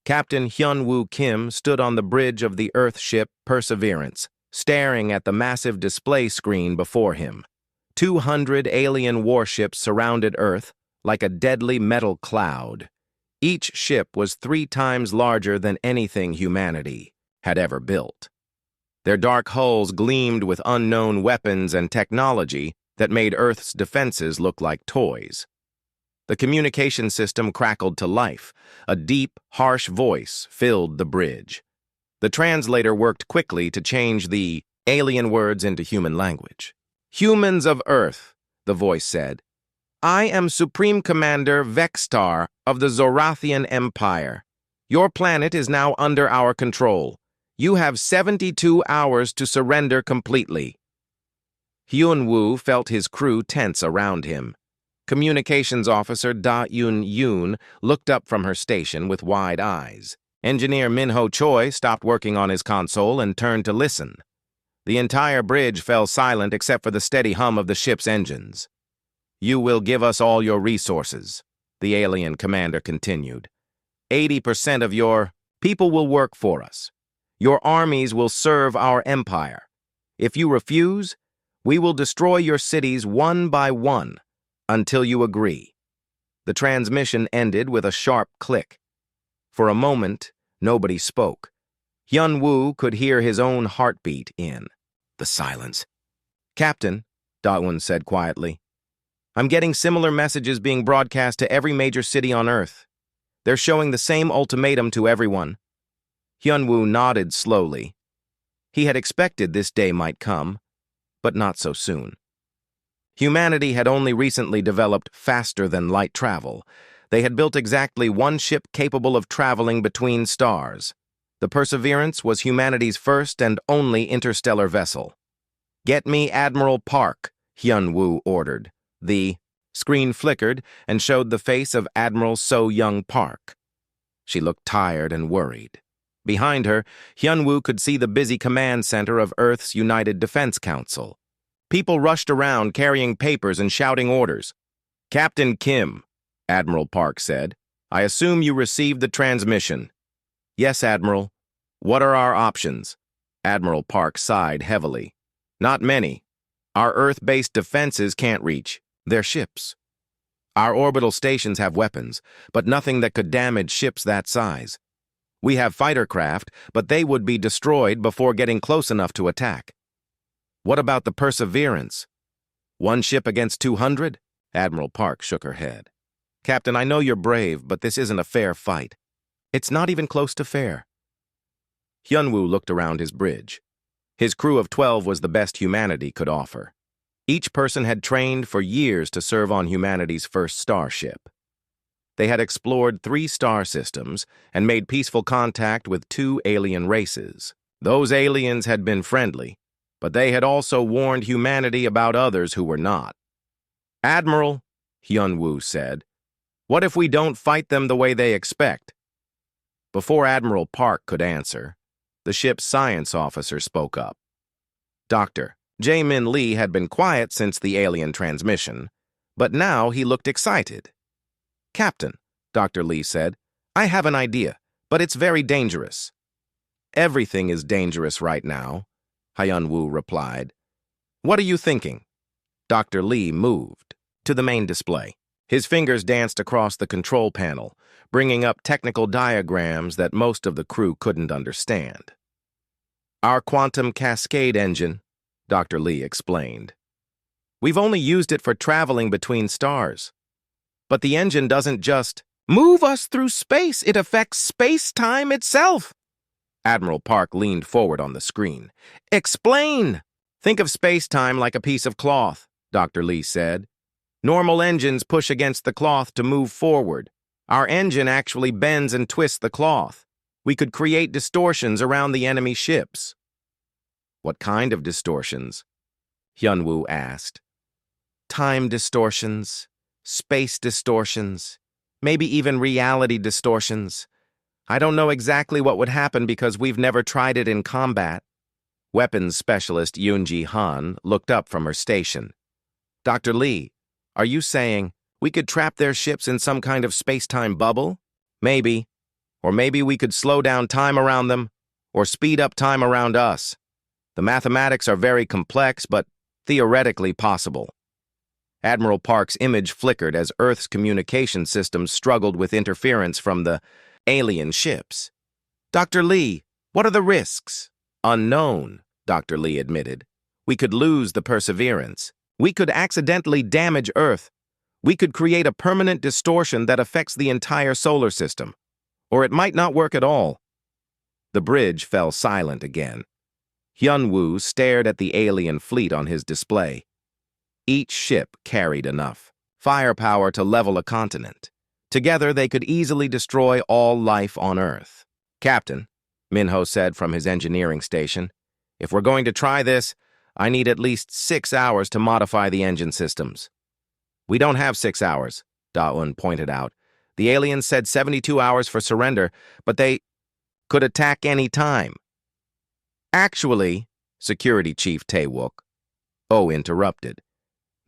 Captain Hyun-woo Kim stood on the bridge of the Earth ship Perseverance, staring at the massive display screen before him. 200 alien warships surrounded Earth like a deadly metal cloud. Each ship was 3 times larger than anything humanity had ever built. Their dark hulls gleamed with unknown weapons and technology that made Earth's defenses look like toys. The communication system crackled to life. A deep, harsh voice filled the bridge. The translator worked quickly to change the alien words into human language. "Humans of Earth," the voice said. "I am Supreme Commander Vextar of the Zorathian Empire. Your planet is now under our control. You have 72 hours to surrender completely." Hyun-woo felt his crew tense around him. Communications Officer Da Yun-yoon looked up from her station with wide eyes. Engineer Min-ho Choi stopped working on his console and turned to listen. The entire bridge fell silent except for the steady hum of the ship's engines. "You will give us all your resources," the alien commander continued. 80% of your people will work for us. Your armies will serve our empire. If you refuse, we will destroy your cities one by one until you agree." The transmission ended with a sharp click. For a moment, nobody spoke. Hyun-woo could hear his own heartbeat in the silence. "Captain," Da-won said quietly, "I'm getting similar messages being broadcast to every major city on Earth. They're showing the same ultimatum to everyone." Hyun-woo nodded slowly. He had expected this day might come, but not so soon. Humanity had only recently developed faster-than-light travel. They had built exactly one ship capable of traveling between stars. The Perseverance was humanity's first and only interstellar vessel. "Get me Admiral Park," Hyun-woo ordered. The screen flickered and showed the face of Admiral So-young Park. She looked tired and worried. Behind her, Hyun-woo could see the busy command center of Earth's United Defense Council. People rushed around carrying papers and shouting orders. "Captain Kim," Admiral Park said, "I assume you received the transmission." "Yes, Admiral. What are our options?" Admiral Park sighed heavily. "Not many. Our Earth-based defenses can't reach. They're ships. Our orbital stations have weapons, but nothing that could damage ships that size. We have fighter craft, but they would be destroyed before getting close enough to attack." "What about the Perseverance? 1 ship against 200? Admiral Park shook her head. "Captain, I know you're brave, but this isn't a fair fight. It's not even close to fair." Hyun-woo looked around his bridge. His crew of 12 was the best humanity could offer. Each person had trained for years to serve on humanity's first starship. They had explored 3 star systems and made peaceful contact with 2 alien races. Those aliens had been friendly, but they had also warned humanity about others who were not. "Admiral," Hyun-woo said, "what if we don't fight them the way they expect?" Before Admiral Park could answer, the ship's science officer spoke up. Dr. Jae-min Lee had been quiet since the alien transmission, but now he looked excited. "Captain," Dr. Lee said, "I have an idea, but it's very dangerous." "Everything is dangerous right now," Hyun-woo replied. "What are you thinking?" Dr. Lee moved to the main display. His fingers danced across the control panel, bringing up technical diagrams that most of the crew couldn't understand. "Our quantum cascade engine," Dr. Lee explained. "We've only used it for traveling between stars. But the engine doesn't just move us through space, it affects space-time itself." Admiral Park leaned forward on the screen. "Explain!" "Think of space-time like a piece of cloth," Dr. Lee said. "Normal engines push against the cloth to move forward. Our engine actually bends and twists the cloth. We could create distortions around the enemy ships." "What kind of distortions?" Hyun-woo asked. "Time distortions, space distortions, maybe even reality distortions. I don't know exactly what would happen because we've never tried it in combat." Weapons specialist Yoon-ji Han looked up from her station. "Dr. Lee, are you saying we could trap their ships in some kind of space-time bubble?" "Maybe. Or maybe we could slow down time around them, or speed up time around us. The mathematics are very complex, but theoretically possible. Admiral Park's image flickered as Earth's communication systems struggled with interference from the alien ships. Dr. Lee, what are the risks? Unknown, Dr. Lee admitted. We could lose the Perseverance. We could accidentally damage Earth. We could create a permanent distortion that affects the entire solar system. Or it might not work at all. The bridge fell silent again. Hyun-woo stared at the alien fleet on his display. Each ship carried enough firepower to level a continent. Together, they could easily destroy all life on Earth. Captain, Minho said from his engineering station, if we're going to try this, I need at least 6 hours to modify the engine systems. We don't have 6 hours, Da-un pointed out. The aliens said 72 hours for surrender, but they could attack any time. Actually, Security Chief Tae-wook, interrupted.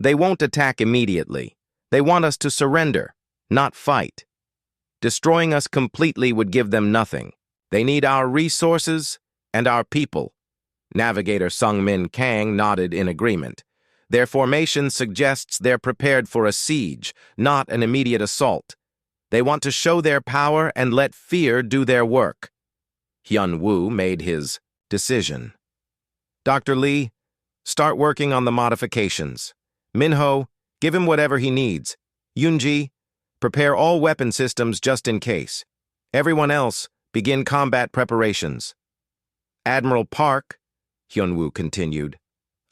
They won't attack immediately. They want us to surrender, not fight. Destroying us completely would give them nothing. They need our resources and our people. Navigator Sung-min Kang nodded in agreement. Their formation suggests they're prepared for a siege, not an immediate assault. They want to show their power and let fear do their work. Hyun-woo made his decision. Dr. Lee, start working on the modifications. Minho, give him whatever he needs. Yoonji, prepare all weapon systems just in case. Everyone else, begin combat preparations. Admiral Park, Hyun-woo continued,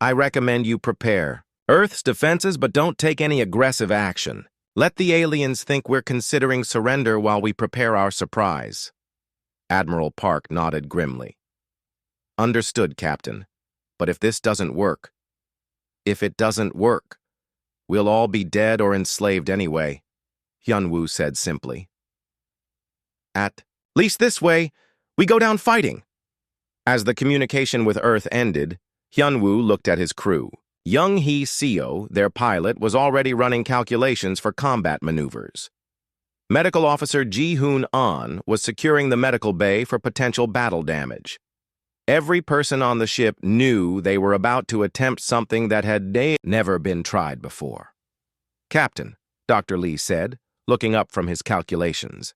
I recommend you prepare Earth's defenses, but don't take any aggressive action. Let the aliens think we're considering surrender while we prepare our surprise. Admiral Park nodded grimly. Understood, Captain. But if this doesn't work, we'll all be dead or enslaved anyway, Hyun-woo said simply. At least this way, we go down fighting. As the communication with Earth ended, Hyun-woo looked at his crew. Young-hee Seo, their pilot, was already running calculations for combat maneuvers. Medical Officer Ji-hoon An was securing the medical bay for potential battle damage. Every person on the ship knew they were about to attempt something that had never been tried before. Captain, Dr. Lee said, looking up from his calculations.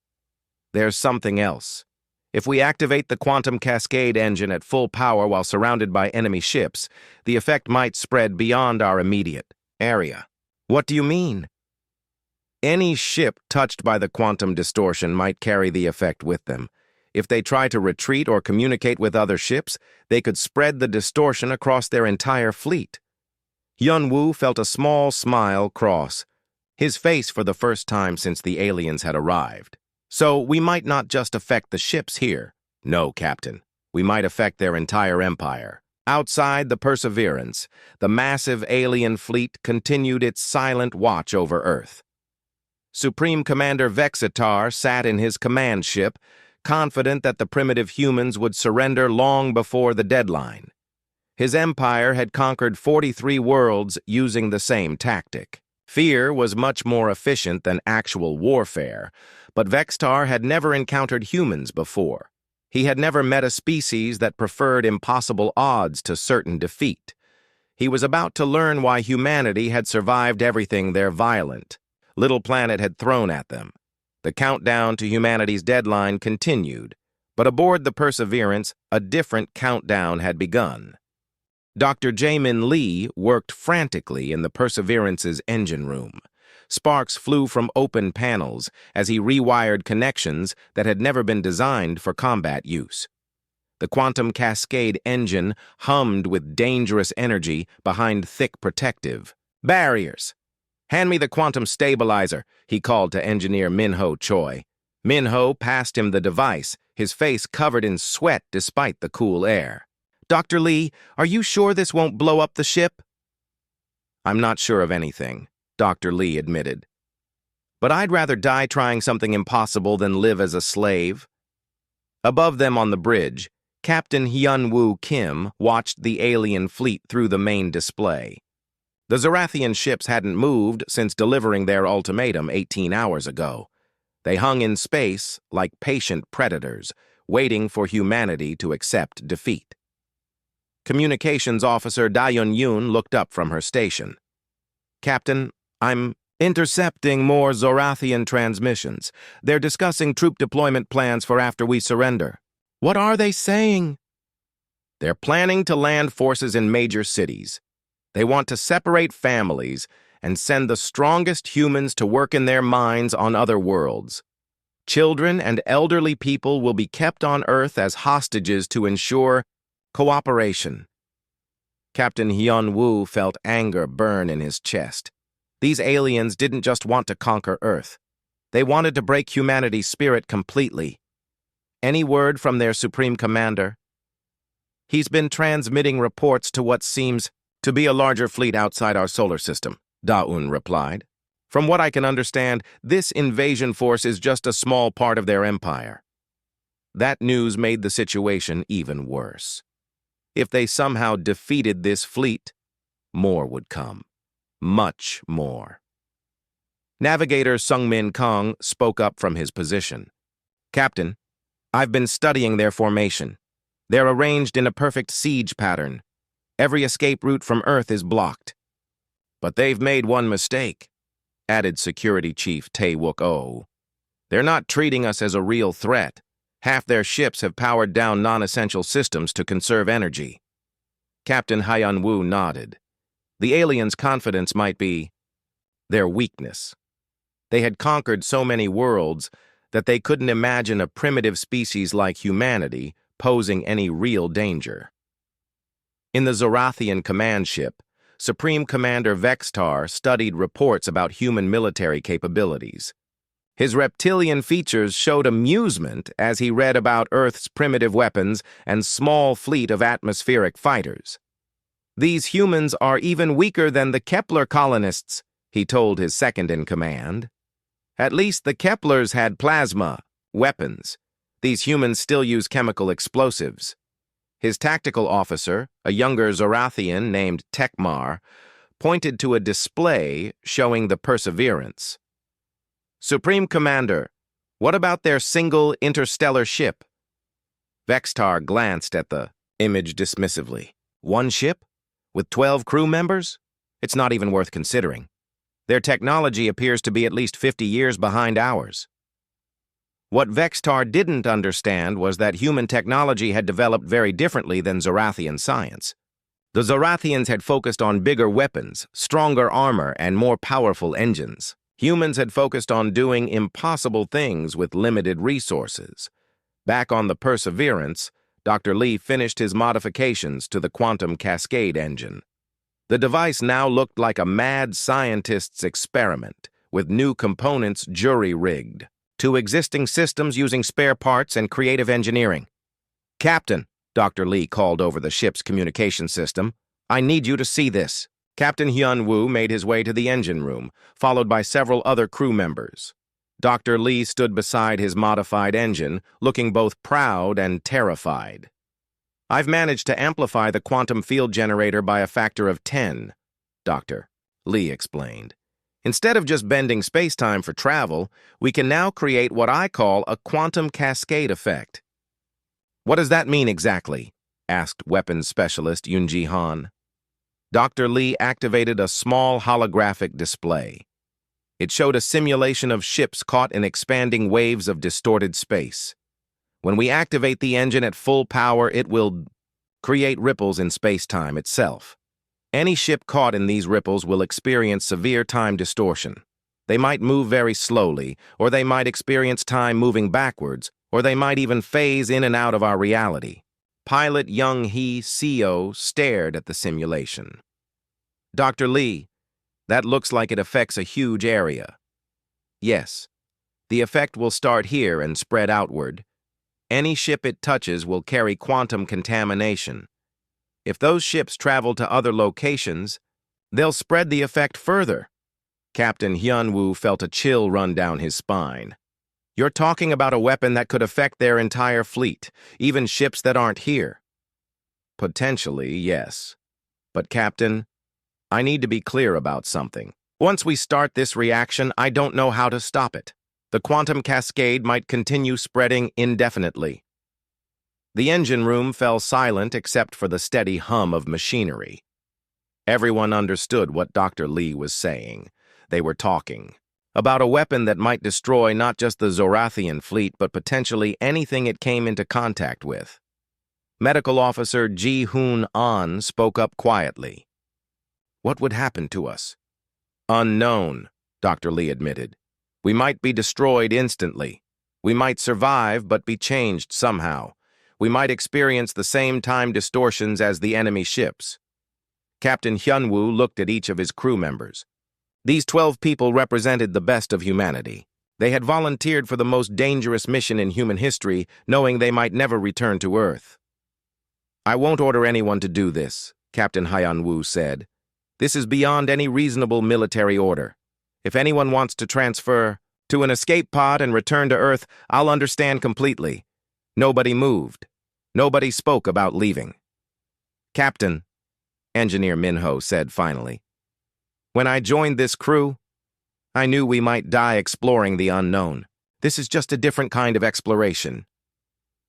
There's something else. If we activate the quantum cascade engine at full power while surrounded by enemy ships, the effect might spread beyond our immediate area. What do you mean? Any ship touched by the quantum distortion might carry the effect with them. If they try to retreat or communicate with other ships, they could spread the distortion across their entire fleet. Hyun-woo felt a small smile cross his face for the first time since the aliens had arrived. So we might not just affect the ships here. No, Captain. We might affect their entire empire. Outside the Perseverance, the massive alien fleet continued its silent watch over Earth. Supreme Commander Vexitar sat in his command ship, confident that the primitive humans would surrender long before the deadline. His empire had conquered 43 worlds using the same tactic. Fear was much more efficient than actual warfare, but Vexitar had never encountered humans before. He had never met a species that preferred impossible odds to certain defeat. He was about to learn why humanity had survived everything their violent little planet had thrown at them. The countdown to humanity's deadline continued, but aboard the Perseverance, a different countdown had begun. Dr. Jaemin Lee worked frantically in the Perseverance's engine room. Sparks flew from open panels as he rewired connections that had never been designed for combat use. The quantum cascade engine hummed with dangerous energy behind thick protective barriers. Hand me the quantum stabilizer, he called to engineer Minho Choi. Minho passed him the device, his face covered in sweat despite the cool air. Dr. Lee, are you sure this won't blow up the ship? I'm not sure of anything, Dr. Lee admitted. But I'd rather die trying something impossible than live as a slave. Above them on the bridge, Captain Hyun-woo Kim watched the alien fleet through the main display. The Zorathian ships hadn't moved since delivering their ultimatum 18 hours ago. They hung in space like patient predators, waiting for humanity to accept defeat. Communications Officer Dayun Yun looked up from her station. "Captain, I'm intercepting more Zorathian transmissions. They're discussing troop deployment plans for after we surrender." "What are they saying?" "They're planning to land forces in major cities. They want to separate families and send the strongest humans to work in their mines on other worlds. Children and elderly people will be kept on Earth as hostages to ensure cooperation." Captain Hyun-woo felt anger burn in his chest. These aliens didn't just want to conquer Earth. They wanted to break humanity's spirit completely. Any word from their Supreme Commander? "He's been transmitting reports to what seems to be a larger fleet outside our solar system," Da-un replied. "From what I can understand, this invasion force is just a small part of their empire." That news made the situation even worse. If they somehow defeated this fleet, more would come. Much more. Navigator Sungmin Kong spoke up from his position. "Captain, I've been studying their formation. They're arranged in a perfect siege pattern. Every escape route from Earth is blocked." "But they've made one mistake," added Security Chief Tae-wook-oh. "They're not treating us as a real threat. Half their ships have powered down non-essential systems to conserve energy." Captain Hyun-woo nodded. The aliens' confidence might be their weakness. They had conquered so many worlds that they couldn't imagine a primitive species like humanity posing any real danger. In the Zorathian command ship, Supreme Commander Vextar studied reports about human military capabilities. His reptilian features showed amusement as he read about Earth's primitive weapons and small fleet of atmospheric fighters. "These humans are even weaker than the Kepler colonists," he told his second-in-command. "At least the Keplers had plasma, weapons. These humans still use chemical explosives." His tactical officer, a younger Zorathian named Tekmar, pointed to a display showing the Perseverance. "Supreme Commander, what about their single interstellar ship?" Vextar glanced at the image dismissively. "One ship? With 12 crew members? It's not even worth considering. Their technology appears to be at least 50 years behind ours." What Vextar didn't understand was that human technology had developed very differently than Zorathian science. The Zorathians had focused on bigger weapons, stronger armor, and more powerful engines. Humans had focused on doing impossible things with limited resources. Back on the Perseverance, Dr. Lee finished his modifications to the quantum cascade engine. The device now looked like a mad scientist's experiment, with new components jury-rigged, to existing systems using spare parts and creative engineering. "Captain," Dr. Lee called over the ship's communication system, "I need you to see this." Captain Hyun-woo made his way to the engine room, followed by several other crew members. Dr. Lee stood beside his modified engine, looking both proud and terrified. "I've managed to amplify the quantum field generator by a factor of 10, Dr. Lee explained. "Instead of just bending space-time for travel, we can now create what I call a quantum cascade effect." "What does that mean exactly?" asked weapons specialist Yoon-ji Han. Dr. Lee activated a small holographic display. It showed a simulation of ships caught in expanding waves of distorted space. When we activate the engine at full power, it will create ripples in space-time itself. Any ship caught in these ripples will experience severe time distortion. They might move very slowly, or they might experience time moving backwards, or they might even phase in and out of our reality. Pilot Young-hee Seo stared at the simulation. "Dr. Lee, that looks like it affects a huge area." "Yes. The effect will start here and spread outward. Any ship it touches will carry quantum contamination. If those ships travel to other locations, they'll spread the effect further." Captain Hyun-woo felt a chill run down his spine. "You're talking about a weapon that could affect their entire fleet, even ships that aren't here." "Potentially, yes. But, Captain, I need to be clear about something. Once we start this reaction, I don't know how to stop it. The quantum cascade might continue spreading indefinitely. The engine room fell silent except for the steady hum of machinery. Everyone understood what Dr. Lee was saying. They were talking about a weapon that might destroy not just the Zorathian fleet, but potentially anything it came into contact with. Medical Officer Ji-Hoon An spoke up quietly. "What would happen to us?" "Unknown," Dr. Lee admitted. "We might be destroyed instantly. We might survive but be changed somehow. We might experience the same time distortions as the enemy ships." Captain Hyun-woo looked at each of his crew members. These 12 people represented the best of humanity. They had volunteered for the most dangerous mission in human history, knowing they might never return to Earth. "I won't order anyone to do this," Captain Hyun-woo said. "This is beyond any reasonable military order. If anyone wants to transfer to an escape pod and return to Earth, I'll understand completely." Nobody moved. Nobody spoke about leaving. "Captain," Engineer Minho said finally, "when I joined this crew, I knew we might die exploring the unknown. This is just a different kind of exploration."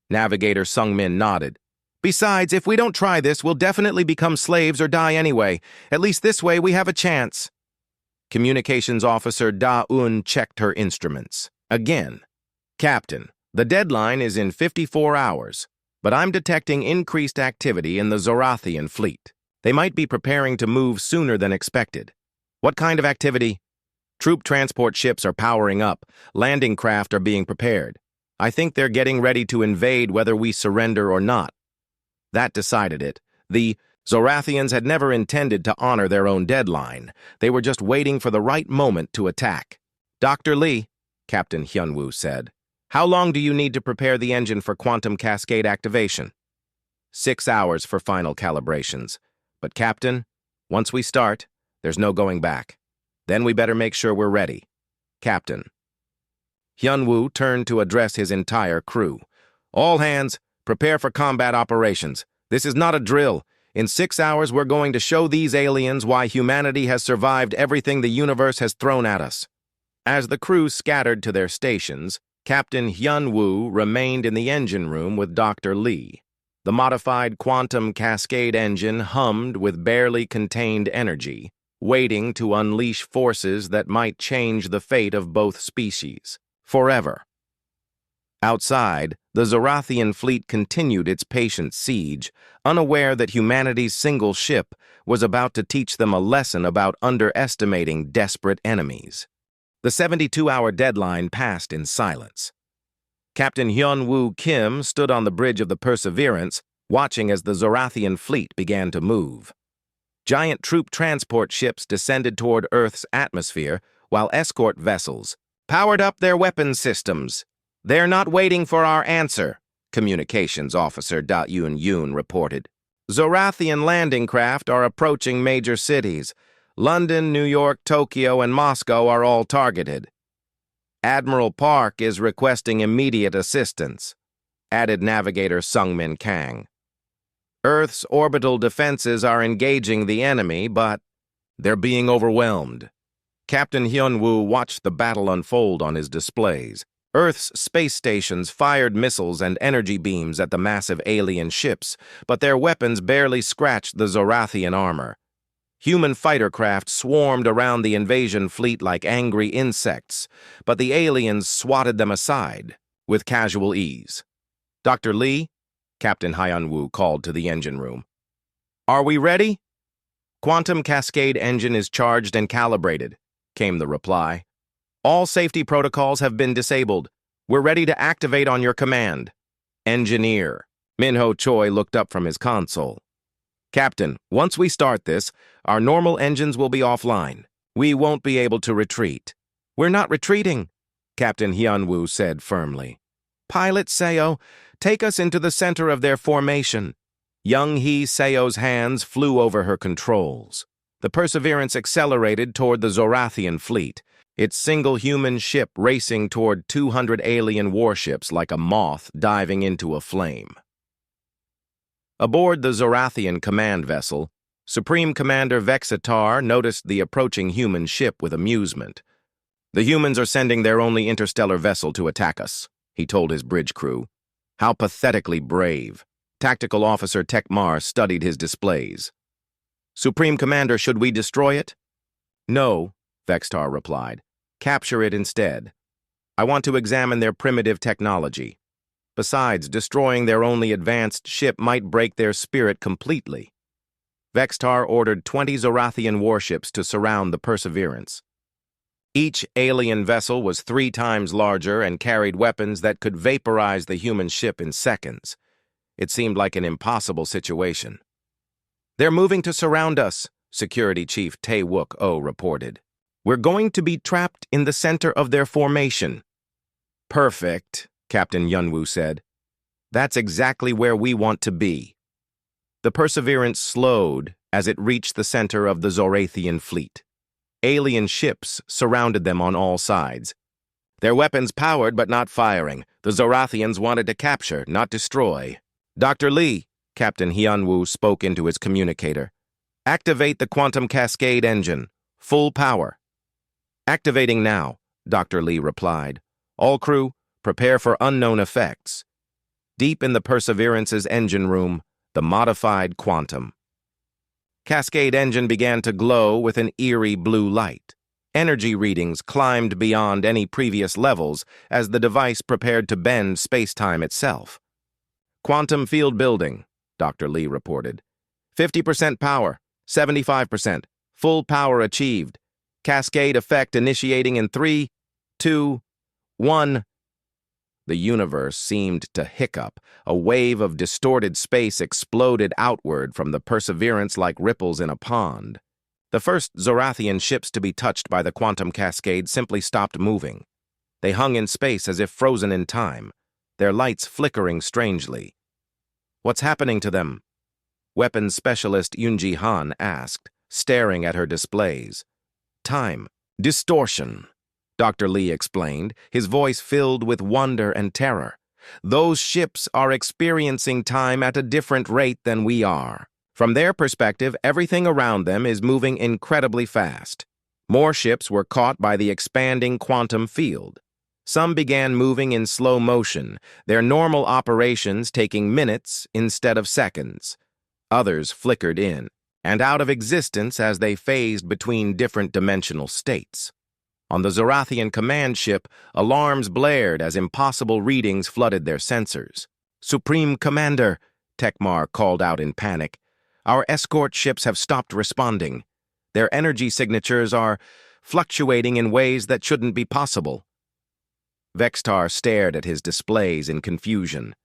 Navigator Sungmin nodded. "Besides, if we don't try this, we'll definitely become slaves or die anyway. At least this way we have a chance." Communications Officer Da-eun checked her instruments. Again. "Captain, the deadline is in 54 hours, but I'm detecting increased activity in the Zorathian fleet. They might be preparing to move sooner than expected." "What kind of activity?" "Troop transport ships are powering up. Landing craft are being prepared. I think they're getting ready to invade whether we surrender or not." That decided it. The Zorathians had never intended to honor their own deadline. They were just waiting for the right moment to attack. "Dr. Lee," Captain Hyun-woo said, "how long do you need to prepare the engine for quantum cascade activation?" 6 hours for final calibrations. But Captain, once we start, there's no going back. Then we better make sure we're ready. Captain. Hyun-woo turned to address his entire crew. "All hands, prepare for combat operations. This is not a drill. In 6 hours, we're going to show these aliens why humanity has survived everything the universe has thrown at us." As the crew scattered to their stations, Captain Hyun-woo remained in the engine room with Dr. Lee. The modified quantum cascade engine hummed with barely contained energy, waiting to unleash forces that might change the fate of both species, forever. Outside, the Zorathian fleet continued its patient siege, unaware that humanity's single ship was about to teach them a lesson about underestimating desperate enemies. The 72-hour deadline passed in silence. Captain Hyun-woo Kim stood on the bridge of the Perseverance, watching as the Zorathian fleet began to move. Giant troop transport ships descended toward Earth's atmosphere, while escort vessels powered up their weapon systems. "They're not waiting for our answer," Communications Officer Da-Yoon reported. "Zorathian landing craft are approaching major cities. London, New York, Tokyo, and Moscow are all targeted. Admiral Park is requesting immediate assistance," added Navigator Sungmin Kang. "Earth's orbital defenses are engaging the enemy, but they're being overwhelmed." Captain Hyun-woo watched the battle unfold on his displays. Earth's space stations fired missiles and energy beams at the massive alien ships, but their weapons barely scratched the Zorathian armor. Human fighter craft swarmed around the invasion fleet like angry insects, but the aliens swatted them aside with casual ease. "Dr. Lee," Captain Hyun-woo called to the engine room. "Are we ready?" "Quantum cascade engine is charged and calibrated," came the reply. "All safety protocols have been disabled. We're ready to activate on your command." "Engineer." Minho Choi looked up from his console. "Captain, once we start this, our normal engines will be offline. We won't be able to retreat." "We're not retreating," Captain Hyun-woo said firmly. "Pilot Seo, take us into the center of their formation." Young-hee Seo's hands flew over her controls. The Perseverance accelerated toward the Zorathian fleet, its single human ship racing toward 200 alien warships like a moth diving into a flame. Aboard the Zorathian command vessel, Supreme Commander Vexatar noticed the approaching human ship with amusement. "The humans are sending their only interstellar vessel to attack us," he told his bridge crew. How pathetically brave. Tactical Officer Tekmar studied his displays. "Supreme Commander, should we destroy it?" "No," Vextar replied. "Capture it instead. I want to examine their primitive technology. Besides, destroying their only advanced ship might break their spirit completely." Vextar ordered 20 Zorathian warships to surround the Perseverance. Each alien vessel was 3 times larger and carried weapons that could vaporize the human ship in seconds. It seemed like an impossible situation. "They're moving to surround us," Security Chief Tae-wook-oh reported. "We're going to be trapped in the center of their formation." "Perfect," Captain Yunwoo said. "That's exactly where we want to be." The Perseverance slowed as it reached the center of the Zorathian fleet. Alien ships surrounded them on all sides. Their weapons powered but not firing. The Zorathians wanted to capture, not destroy. "Dr. Lee," Captain Hyunwoo spoke into his communicator. "Activate the quantum cascade engine. Full power." "Activating now," Dr. Lee replied. "All crew, prepare for unknown effects." Deep in the Perseverance's engine room, the modified quantum cascade engine began to glow with an eerie blue light. Energy readings climbed beyond any previous levels as the device prepared to bend space-time itself. "Quantum field building," Dr. Lee reported. 50% power, 75%, full power achieved. Cascade effect initiating in 3, 2, 1. The universe seemed to hiccup. A wave of distorted space exploded outward from the Perseverance like ripples in a pond. The first Zorathian ships to be touched by the quantum cascade simply stopped moving. They hung in space as if frozen in time, their lights flickering strangely. "What's happening to them?" Weapons specialist Yoonji Han asked, staring at her displays. "Time distortion," Dr. Lee explained, his voice filled with wonder and terror. "Those ships are experiencing time at a different rate than we are. From their perspective, everything around them is moving incredibly fast. More ships were caught by the expanding quantum field. Some began moving in slow motion, their normal operations taking minutes instead of seconds. Others flickered in and out of existence as they phased between different dimensional states. On the Zorathian command ship, alarms blared as impossible readings flooded their sensors. "Supreme Commander," Tekmar called out in panic, "our escort ships have stopped responding. Their energy signatures are fluctuating in ways that shouldn't be possible." Vextar stared at his displays in confusion.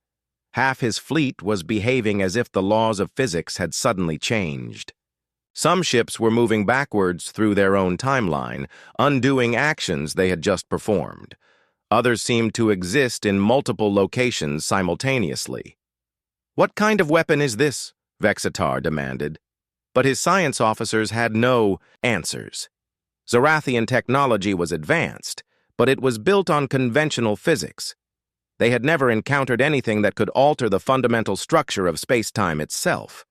Half his fleet was behaving as if the laws of physics had suddenly changed. Some ships were moving backwards through their own timeline, undoing actions they had just performed. Others seemed to exist in multiple locations simultaneously. "What kind of weapon is this?" Vexitar demanded. But his science officers had no answers. Zorathian technology was advanced, but it was built on conventional physics. They had never encountered anything that could alter the fundamental structure of space-time itself.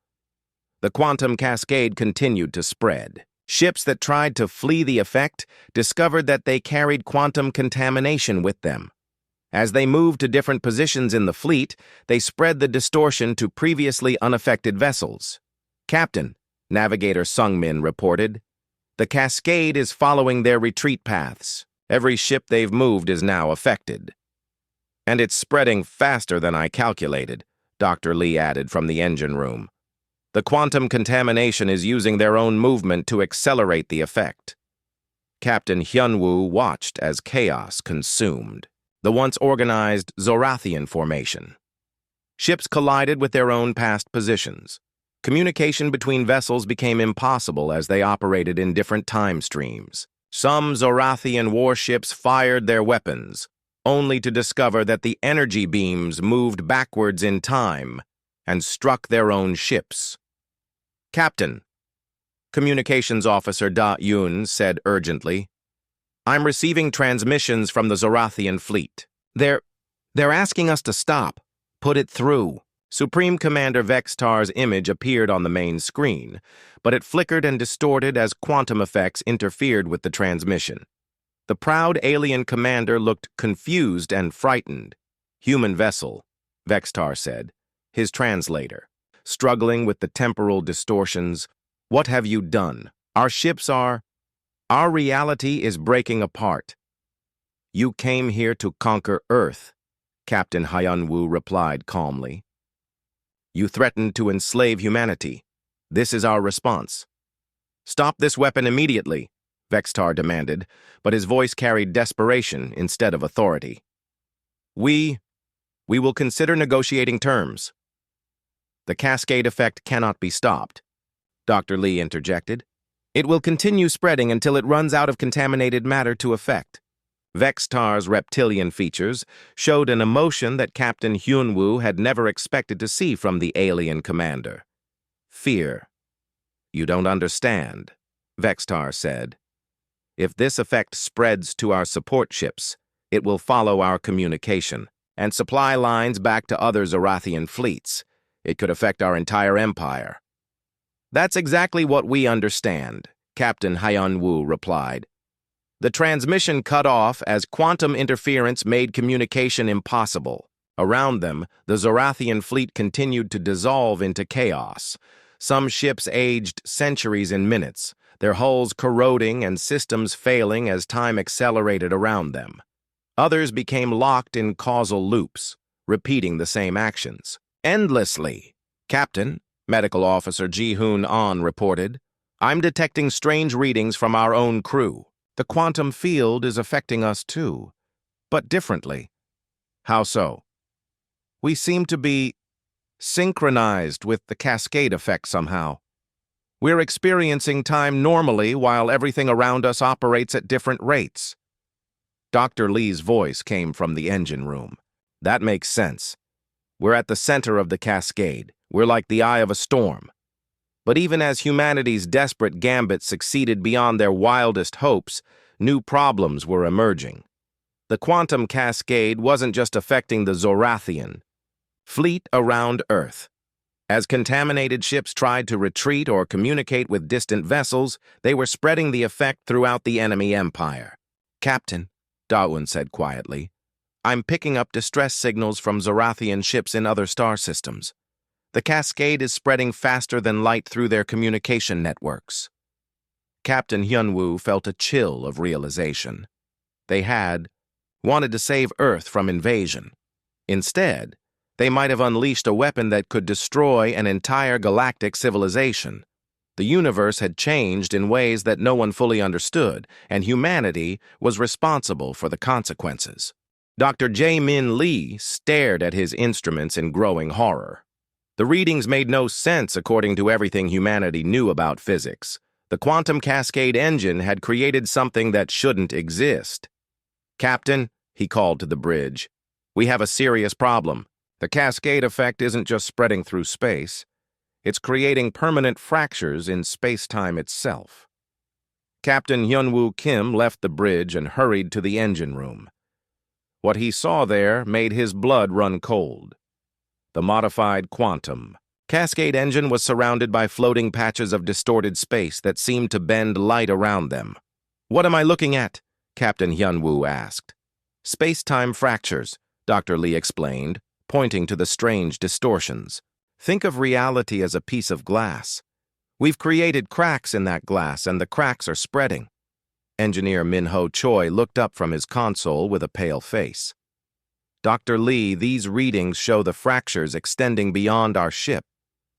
The quantum cascade continued to spread. Ships that tried to flee the effect discovered that they carried quantum contamination with them. As they moved to different positions in the fleet, they spread the distortion to previously unaffected vessels. "Captain," Navigator Sungmin reported, "the cascade is following their retreat paths. Every ship they've moved is now affected." "And it's spreading faster than I calculated," Dr. Lee added from the engine room. "The quantum contamination is using their own movement to accelerate the effect." Captain Hyunwoo watched as chaos consumed the once organized Zorathian formation. Ships collided with their own past positions. Communication between vessels became impossible as they operated in different time streams. Some Zorathian warships fired their weapons, only to discover that the energy beams moved backwards in time and struck their own ships. "Captain," Communications Officer Da Yoon said urgently, "I'm receiving transmissions from the Zorathian fleet. They're asking us to stop. Put it through." Supreme Commander Vextar's image appeared on the main screen, but it flickered and distorted as quantum effects interfered with the transmission. The proud alien commander looked confused and frightened. "Human vessel," Vextar said, his translator, struggling with the temporal distortions. "What have you done? Our ships are... Our reality is breaking apart." "You came here to conquer Earth," Captain Hyunwoo replied calmly. "You threatened to enslave humanity. This is our response." "Stop this weapon immediately," Vextar demanded, but his voice carried desperation instead of authority. We will consider negotiating terms." "The cascade effect cannot be stopped," Dr. Lee interjected. "It will continue spreading until it runs out of contaminated matter to affect." Vextar's reptilian features showed an emotion that Captain Hyunwoo had never expected to see from the alien commander. "Fear. You don't understand," Vextar said. "If this effect spreads to our support ships, it will follow our communication and supply lines back to other Zorathian fleets. It could affect our entire empire." "That's exactly what we understand," Captain Hyunwoo replied. "The transmission cut off as quantum interference made communication impossible. Around them, the Zorathian fleet continued to dissolve into chaos. Some ships aged centuries in minutes, their hulls corroding and systems failing as time accelerated around them. Others became locked in causal loops, repeating the same actions. Endlessly. "Captain," Medical Officer Ji-Hoon An reported, "I'm detecting strange readings from our own crew. The quantum field is affecting us too, but differently." "How so?" "We seem to be synchronized with the cascade effect somehow. We're experiencing time normally while everything around us operates at different rates." Dr. Lee's voice came from the engine room. "That makes sense. We're at the center of the cascade. We're like the eye of a storm. But even as humanity's desperate gambit succeeded beyond their wildest hopes, new problems were emerging. The quantum cascade wasn't just affecting the Zorathian fleet around Earth. As contaminated ships tried to retreat or communicate with distant vessels, they were spreading the effect throughout the enemy empire." "Captain," Daewon said quietly, "I'm picking up distress signals from Zorathian ships in other star systems. The cascade is spreading faster than light through their communication networks." Captain Hyunwoo felt a chill of realization. They had wanted to save Earth from invasion. Instead, they might have unleashed a weapon that could destroy an entire galactic civilization. The universe had changed in ways that no one fully understood, and humanity was responsible for the consequences. Dr. Jae-min Lee stared at his instruments in growing horror. The readings made no sense according to everything humanity knew about physics. The quantum cascade engine had created something that shouldn't exist. "Captain," he called to the bridge, "we have a serious problem. The cascade effect isn't just spreading through space. It's creating permanent fractures in space-time itself." Captain Hyunwoo Kim left the bridge and hurried to the engine room. What he saw there made his blood run cold. The modified quantum cascade engine was surrounded by floating patches of distorted space that seemed to bend light around them. "What am I looking at?" Captain Hyunwoo asked. "Space-time fractures," Dr. Lee explained, pointing to the strange distortions. "Think of reality as a piece of glass. We've created cracks in that glass, and the cracks are spreading." Engineer Min-ho Choi looked up from his console with a pale face. "Dr. Lee, these readings show the fractures extending beyond our ship.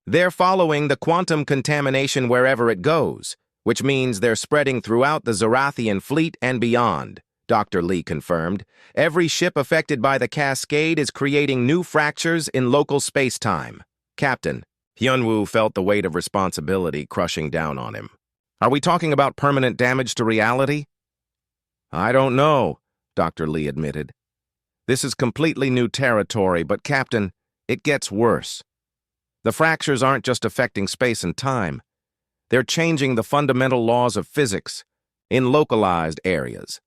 They're following the quantum contamination wherever it goes, which means they're spreading throughout the Zorathian fleet and beyond," Dr. Lee confirmed. "Every ship affected by the cascade is creating new fractures in local space-time." "Captain," Hyunwoo felt the weight of responsibility crushing down on him. "Are we talking about permanent damage to reality?" "I don't know," Dr. Lee admitted. "This is completely new territory, but Captain, it gets worse. The fractures aren't just affecting space and time. They're changing the fundamental laws of physics in localized areas."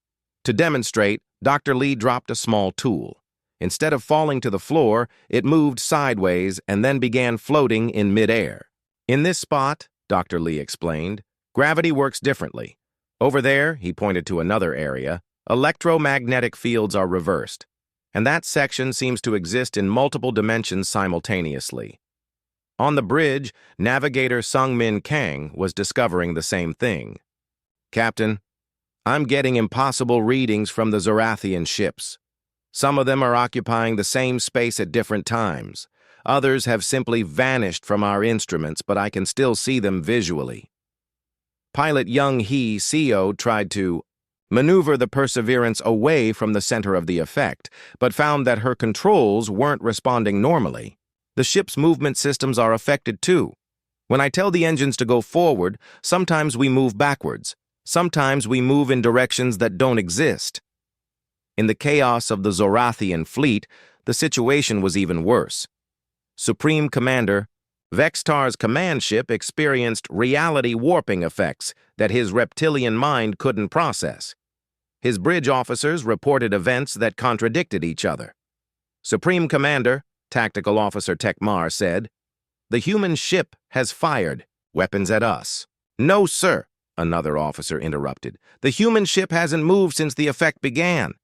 To demonstrate, Dr. Lee dropped a small tool. Instead of falling to the floor, it moved sideways and then began floating in midair. "In this spot," Dr. Lee explained, "gravity works differently. Over there," he pointed to another area, Electromagnetic fields are reversed, and that section seems to exist in multiple dimensions simultaneously. On the bridge, navigator Sung-Min Kang was discovering the same thing. "Captain, I'm getting impossible readings from the Zorathian ships. Some of them are occupying the same space at different times. Others have simply vanished from our instruments, but I can still see them visually." Pilot Young Hee Seo tried to maneuver the Perseverance away from the center of the effect, but found that her controls weren't responding normally. "The ship's movement systems are affected too. When I tell the engines to go forward, sometimes we move backwards. Sometimes we move in directions that don't exist." In the chaos of the Zorathian fleet, the situation was even worse. Supreme Commander Vextar's command ship experienced reality warping effects that his reptilian mind couldn't process. His bridge officers reported events that contradicted each other. Supreme Commander, Tactical Officer Tekmar, said, "The human ship has fired weapons at us." "No, sir," another officer interrupted. "The human ship hasn't moved since the effect began."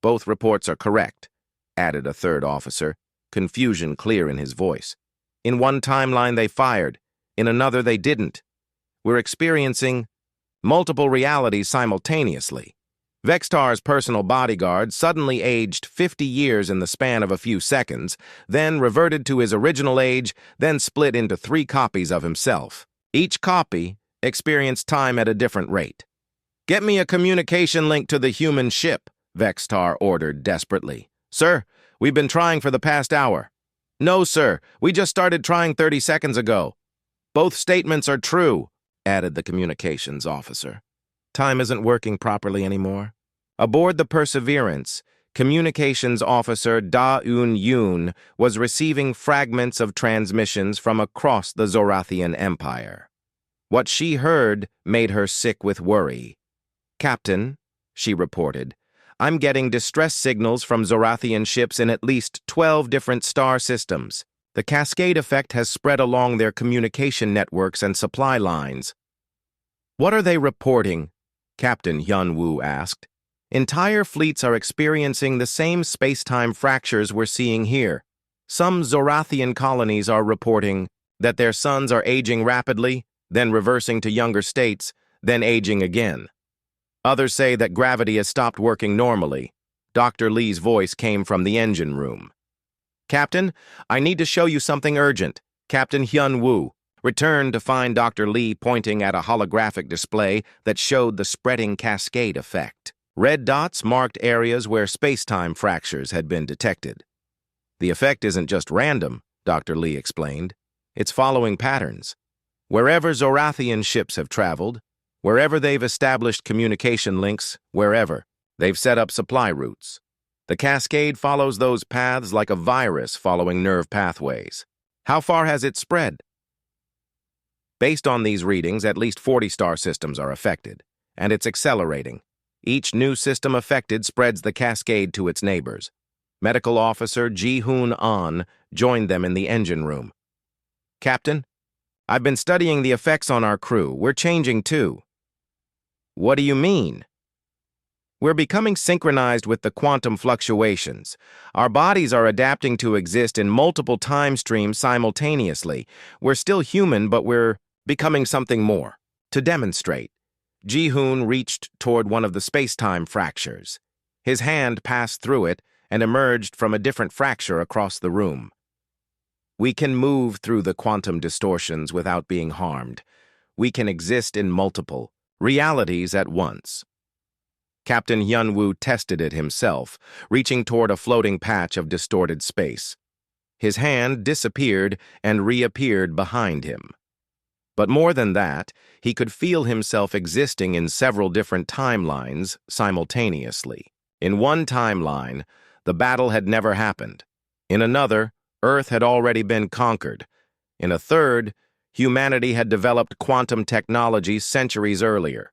"Both reports are correct," added a third officer, confusion clear in his voice. "In one timeline they fired, in another they didn't. We're experiencing multiple realities simultaneously." Vextar's personal bodyguard suddenly aged 50 years in the span of a few seconds, then reverted to his original age, then split into 3 copies of himself. Each copy experienced time at a different rate. "Get me a communication link to the human ship," Vextar ordered desperately. "Sir, we've been trying for the past hour." "No, sir, we just started trying 30 seconds ago." "Both statements are true," added the communications officer. "Time isn't working properly anymore." Aboard the Perseverance, communications officer Da Eun-yoon was receiving fragments of transmissions from across the Zorathian Empire. What she heard made her sick with worry. "Captain," she reported, "I'm getting distress signals from Zorathian ships in at least 12 different star systems. The cascade effect has spread along their communication networks and supply lines." "What are they reporting?" Captain Hyun-woo asked. "Entire fleets are experiencing the same space-time fractures we're seeing here. Some Zorathian colonies are reporting that their suns are aging rapidly, then reversing to younger states, then aging again. Others say that gravity has stopped working normally." Dr. Lee's voice came from the engine room. "Captain, I need to show you something urgent." Captain Hyun-woo returned to find Dr. Lee pointing at a holographic display that showed the spreading cascade effect. Red dots marked areas where space-time fractures had been detected. "The effect isn't just random," Dr. Lee explained. "It's following patterns. Wherever Zorathian ships have traveled, wherever they've established communication links, wherever, they've set up supply routes. The cascade follows those paths like a virus following nerve pathways." "How far has it spread?" "Based on these readings, at least 40 star systems are affected, and it's accelerating. Each new system affected spreads the cascade to its neighbors." Medical Officer Ji-hoon An joined them in the engine room. "Captain, I've been studying the effects on our crew. We're changing too." "What do you mean?" "We're becoming synchronized with the quantum fluctuations. Our bodies are adapting to exist in multiple time streams simultaneously. We're still human, but we're becoming something more." To demonstrate, Ji-hoon reached toward one of the space-time fractures. His hand passed through it and emerged from a different fracture across the room. "We can move through the quantum distortions without being harmed. We can exist in multiple realities at once." Captain Hyun-woo tested it himself, reaching toward a floating patch of distorted space. His hand disappeared and reappeared behind him. But more than that, he could feel himself existing in several different timelines simultaneously. In one timeline, the battle had never happened. In another, Earth had already been conquered. In a third, humanity had developed quantum technology centuries earlier.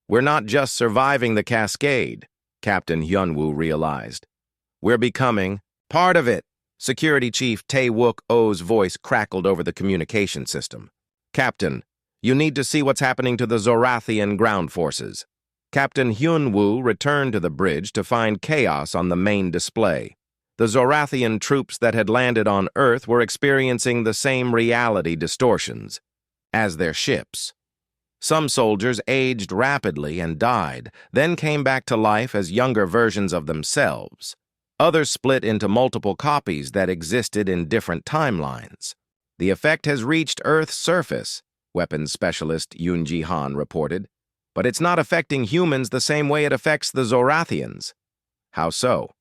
"We're not just surviving the cascade," Captain Hyun-woo realized. "We're becoming part of it." Security Chief Tae-wook-oh's voice crackled over the communication system. "Captain, you need to see what's happening to the Zorathian ground forces." Captain Hyun-woo returned to the bridge to find chaos on the main display. The Zorathian troops that had landed on Earth were experiencing the same reality distortions as their ships. Some soldiers aged rapidly and died, then came back to life as younger versions of themselves. Others split into multiple copies that existed in different timelines. The effect has reached Earth's surface, weapons specialist Yoon Ji-han reported, but it's not affecting humans the same way it affects the Zorathians. How so?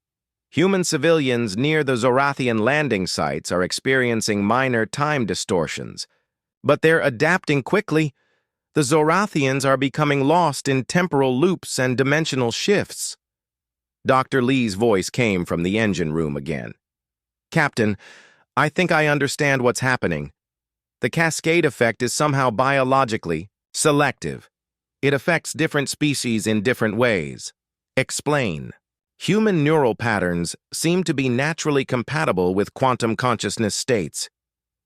Human civilians near the Zorathian landing sites are experiencing minor time distortions, but they're adapting quickly. The Zorathians are becoming lost in temporal loops and dimensional shifts. Dr. Lee's voice came from the engine room again. Captain, I think I understand what's happening. The cascade effect is somehow biologically selective. It affects different species in different ways. Explain. Human neural patterns seem to be naturally compatible with quantum consciousness states.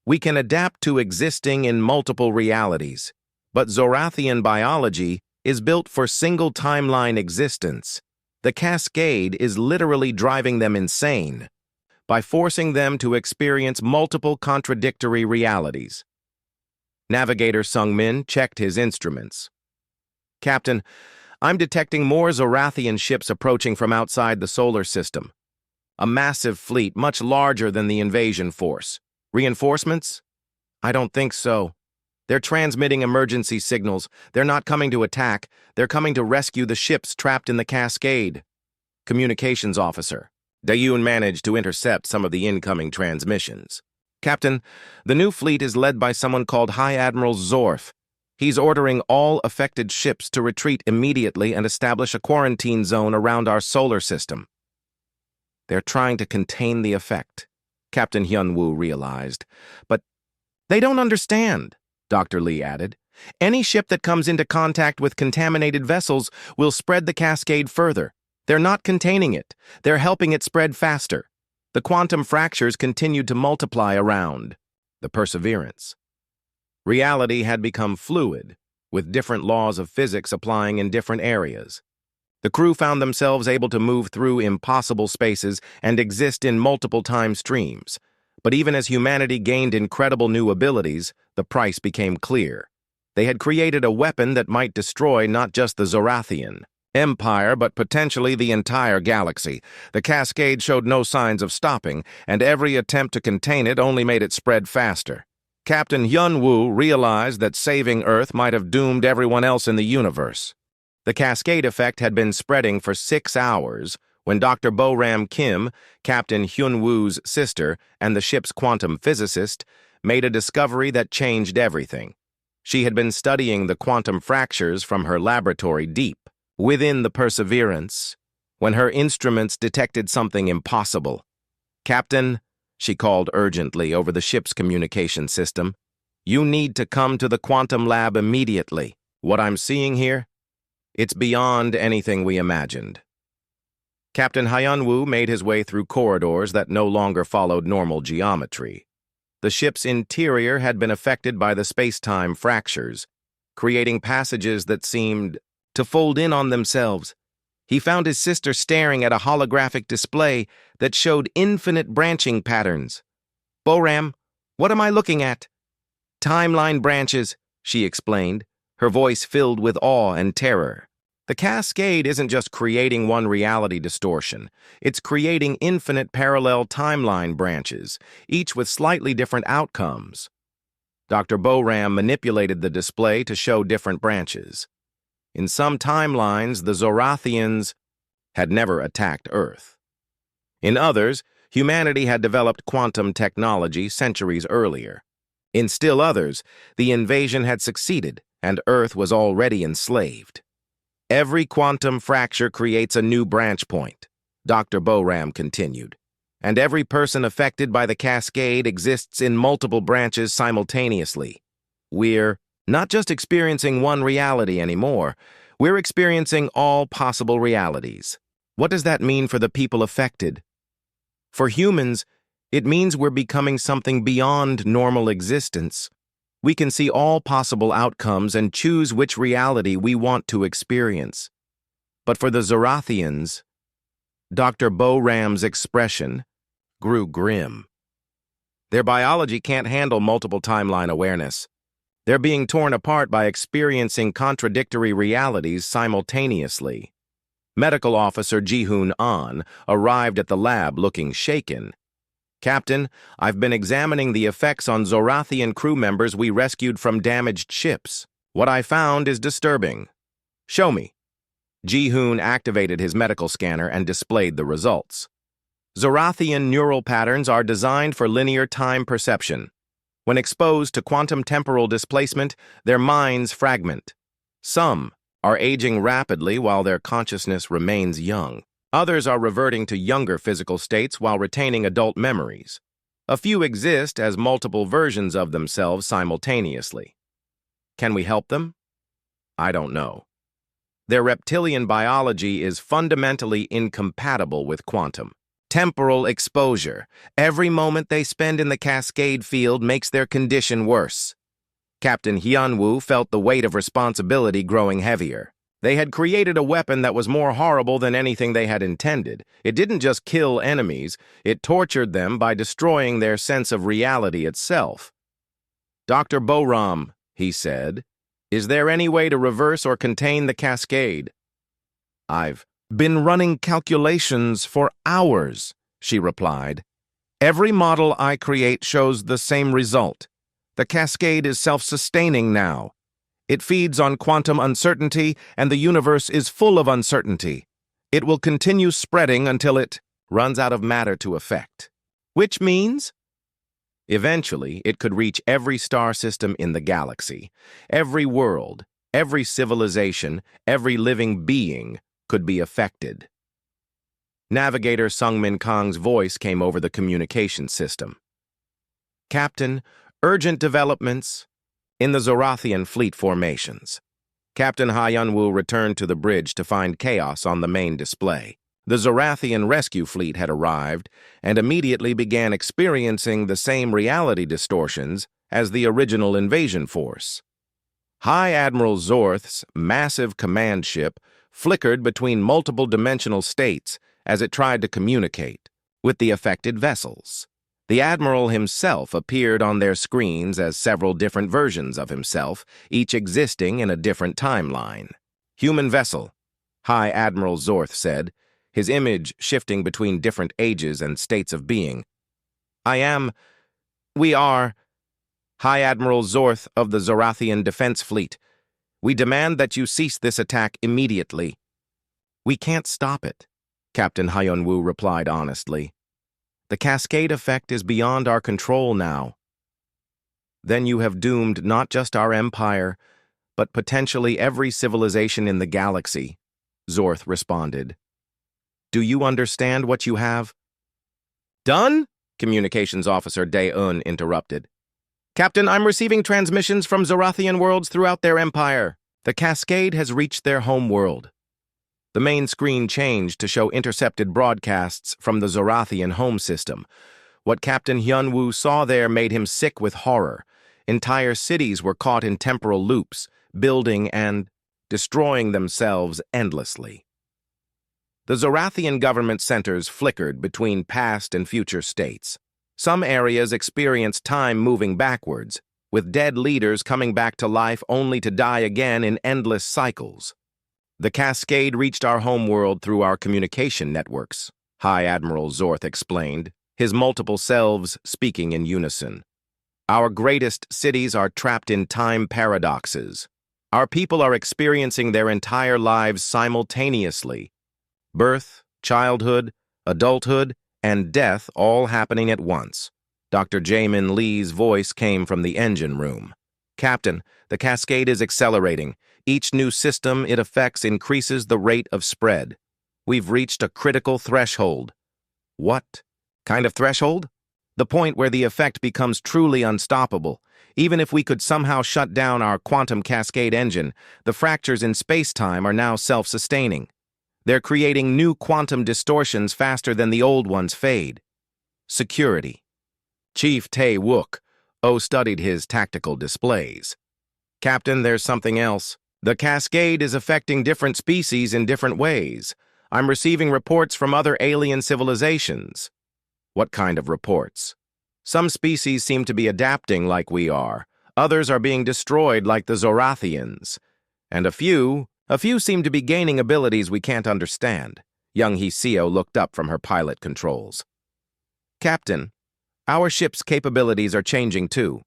We can adapt to existing in multiple realities, but Zorathian biology is built for single timeline existence. The cascade is literally driving them insane by forcing them to experience multiple contradictory realities. Navigator Sung-min checked his instruments. Captain, I'm detecting more Zorathian ships approaching from outside the solar system. A massive fleet, much larger than the invasion force. Reinforcements? I don't think so. They're transmitting emergency signals. They're not coming to attack. They're coming to rescue the ships trapped in the cascade. Communications officer. Dayoon managed to intercept some of the incoming transmissions. Captain, the new fleet is led by someone called High Admiral Zorf. He's ordering all affected ships to retreat immediately and establish a quarantine zone around our solar system. They're trying to contain the effect, Captain Hyun-woo realized. But they don't understand, Dr. Lee added. Any ship that comes into contact with contaminated vessels will spread the cascade further. They're not containing it. They're helping it spread faster. The quantum fractures continued to multiply around the Perseverance. Reality had become fluid, with different laws of physics applying in different areas. The crew found themselves able to move through impossible spaces and exist in multiple time streams. But even as humanity gained incredible new abilities, the price became clear. They had created a weapon that might destroy not just the Zorathian Empire, but potentially the entire galaxy. The cascade showed no signs of stopping, and every attempt to contain it only made it spread faster. Captain Hyun-woo realized that saving Earth might have doomed everyone else in the universe. The cascade effect had been spreading for 6 hours when Dr. Bo-ram Kim, Captain Hyun-woo's sister and the ship's quantum physicist, made a discovery that changed everything. She had been studying the quantum fractures from her laboratory deep within the Perseverance when her instruments detected something impossible. Captain, she called urgently over the ship's communication system, you need to come to the quantum lab immediately. What I'm seeing here? It's beyond anything we imagined. Captain Hyun-woo made his way through corridors that no longer followed normal geometry. The ship's interior had been affected by the space-time fractures, creating passages that seemed to fold in on themselves. He found his sister staring at a holographic display that showed infinite branching patterns. Bo-ram, what am I looking at? Timeline branches, she explained, her voice filled with awe and terror. The cascade isn't just creating one reality distortion. It's creating infinite parallel timeline branches, each with slightly different outcomes. Dr. Bo-ram manipulated the display to show different branches. In some timelines, the Zorathians had never attacked Earth. In others, humanity had developed quantum technology centuries earlier. In still others, the invasion had succeeded and Earth was already enslaved. Every quantum fracture creates a new branch point, Dr. Bo-ram continued, and every person affected by the cascade exists in multiple branches simultaneously. We're not just experiencing one reality anymore, we're experiencing all possible realities. What does that mean for the people affected? For humans, it means we're becoming something beyond normal existence. We can see all possible outcomes and choose which reality we want to experience. But for the Zorathians, Dr. Bo-Ram's expression grew grim. Their biology can't handle multiple timeline awareness. They're being torn apart by experiencing contradictory realities simultaneously. Medical Officer Ji-hoon An arrived at the lab looking shaken. "Captain, I've been examining the effects on Zorathian crew members we rescued from damaged ships. What I found is disturbing." "Show me." Ji-hoon activated his medical scanner and displayed the results. Zorathian neural patterns are designed for linear time perception. When exposed to quantum temporal displacement, their minds fragment. Some are aging rapidly while their consciousness remains young. Others are reverting to younger physical states while retaining adult memories. A few exist as multiple versions of themselves simultaneously. Can we help them? I don't know. Their reptilian biology is fundamentally incompatible with quantum. Temporal exposure. Every moment they spend in the cascade field makes their condition worse. Captain Hyunwoo felt the weight of responsibility growing heavier. They had created a weapon that was more horrible than anything they had intended. It didn't just kill enemies, it tortured them by destroying their sense of reality itself. "Dr. Bo-Ram," he said, "is there any way to reverse or contain the cascade?" "I've been running calculations for hours," she replied. "Every model I create shows the same result. The cascade is self-sustaining now. It feeds on quantum uncertainty, and the universe is full of uncertainty. It will continue spreading until it runs out of matter to affect. Which means, eventually, it could reach every star system in the galaxy. Every world, every civilization, every living being could be affected." Navigator Sungmin Kang's voice came over the communication system. "Captain, urgent developments in the Zorathian fleet formations." Captain Hyunwoo returned to the bridge to find chaos on the main display. The Zorathian rescue fleet had arrived and immediately began experiencing the same reality distortions as the original invasion force. High Admiral Zorth's massive command ship flickered between multiple dimensional states as it tried to communicate with the affected vessels. The Admiral himself appeared on their screens as several different versions of himself, each existing in a different timeline. "Human vessel," High Admiral Zorth said, his image shifting between different ages and states of being. We are High Admiral Zorth of the Zorathian Defense Fleet. We demand that you cease this attack immediately." "We can't stop it," Captain Hyunwoo replied honestly. "The cascade effect is beyond our control now." "Then you have doomed not just our empire, but potentially every civilization in the galaxy," Zorth responded. "Do you understand what you have done?" Communications Officer Dae-eun interrupted. "Captain, I'm receiving transmissions from Zorathian worlds throughout their empire. The cascade has reached their home world." The main screen changed to show intercepted broadcasts from the Zorathian home system. What Captain Hyunwoo saw there made him sick with horror. Entire cities were caught in temporal loops, building and destroying themselves endlessly. The Zorathian government centers flickered between past and future states. Some areas experienced time moving backwards, with dead leaders coming back to life only to die again in endless cycles. "The cascade reached our homeworld through our communication networks," High Admiral Zorth explained, his multiple selves speaking in unison. "Our greatest cities are trapped in time paradoxes. Our people are experiencing their entire lives simultaneously. Birth, childhood, adulthood, and death all happening at once." Dr. Jamin Lee's voice came from the engine room. "Captain, the cascade is accelerating. Each new system it affects increases the rate of spread. We've reached a critical threshold." "What kind of threshold?" "The point where the effect becomes truly unstoppable. Even if we could somehow shut down our quantum cascade engine, the fractures in space-time are now self-sustaining. They're creating new quantum distortions faster than the old ones fade." Security. Chief Tae-wook studied his tactical displays. "Captain, there's something else. The cascade is affecting different species in different ways. I'm receiving reports from other alien civilizations. What kind of reports? Some species seem to be adapting like we are. Others are being destroyed like the Zorathians. And a few seem to be gaining abilities we can't understand. Young Hiseo looked up from her pilot controls. Captain, our ship's capabilities are changing too.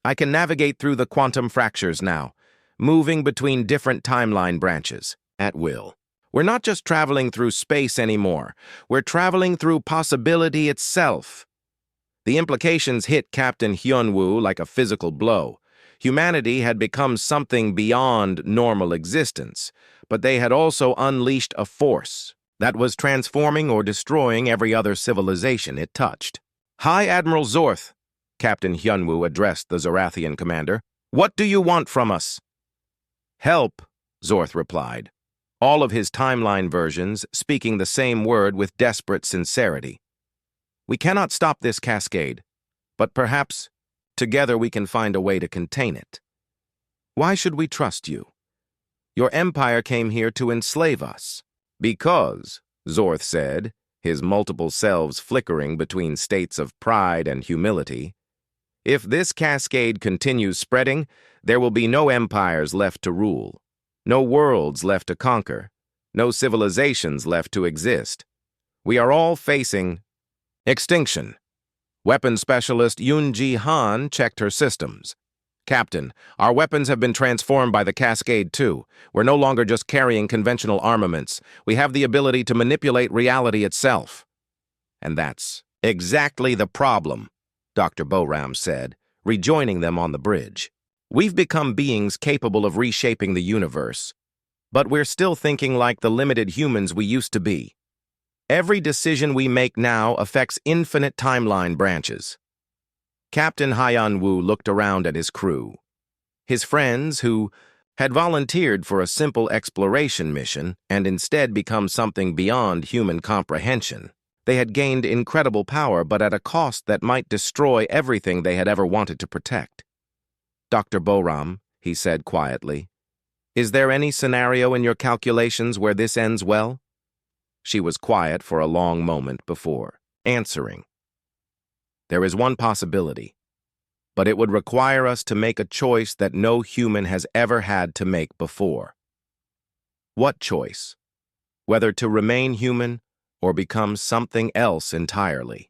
I can navigate through the quantum fractures now, moving between different timeline branches, at will. We're not just traveling through space anymore. We're traveling through possibility itself. The implications hit Captain Hyunwoo like a physical blow. Humanity had become something beyond normal existence, but they had also unleashed a force that was transforming or destroying every other civilization it touched. High Admiral Zorth, Captain Hyunwoo addressed the Zorathian commander. What do you want from us? Help, Zorth replied, all of his timeline versions speaking the same word with desperate sincerity. We cannot stop this cascade, but perhaps together we can find a way to contain it. Why should we trust you? Your empire came here to enslave us. Because, Zorth said, his multiple selves flickering between states of pride and humility, if this cascade continues spreading, there will be no empires left to rule, no worlds left to conquer, no civilizations left to exist. We are all facing extinction. Weapons specialist Yoon-ji Han checked her systems. Captain, our weapons have been transformed by the cascade too. We're no longer just carrying conventional armaments. We have the ability to manipulate reality itself. And that's exactly the problem, Dr. Boram said, rejoining them on the bridge. We've become beings capable of reshaping the universe, but we're still thinking like the limited humans we used to be. Every decision we make now affects infinite timeline branches. Captain Hyun-woo looked around at his crew. His friends, who had volunteered for a simple exploration mission and instead become something beyond human comprehension. They had gained incredible power, but at a cost that might destroy everything they had ever wanted to protect. Dr. Boram, he said quietly, is there any scenario in your calculations where this ends well? She was quiet for a long moment before answering. There is one possibility, but it would require us to make a choice that no human has ever had to make before. What choice? Whether to remain human or become something else entirely.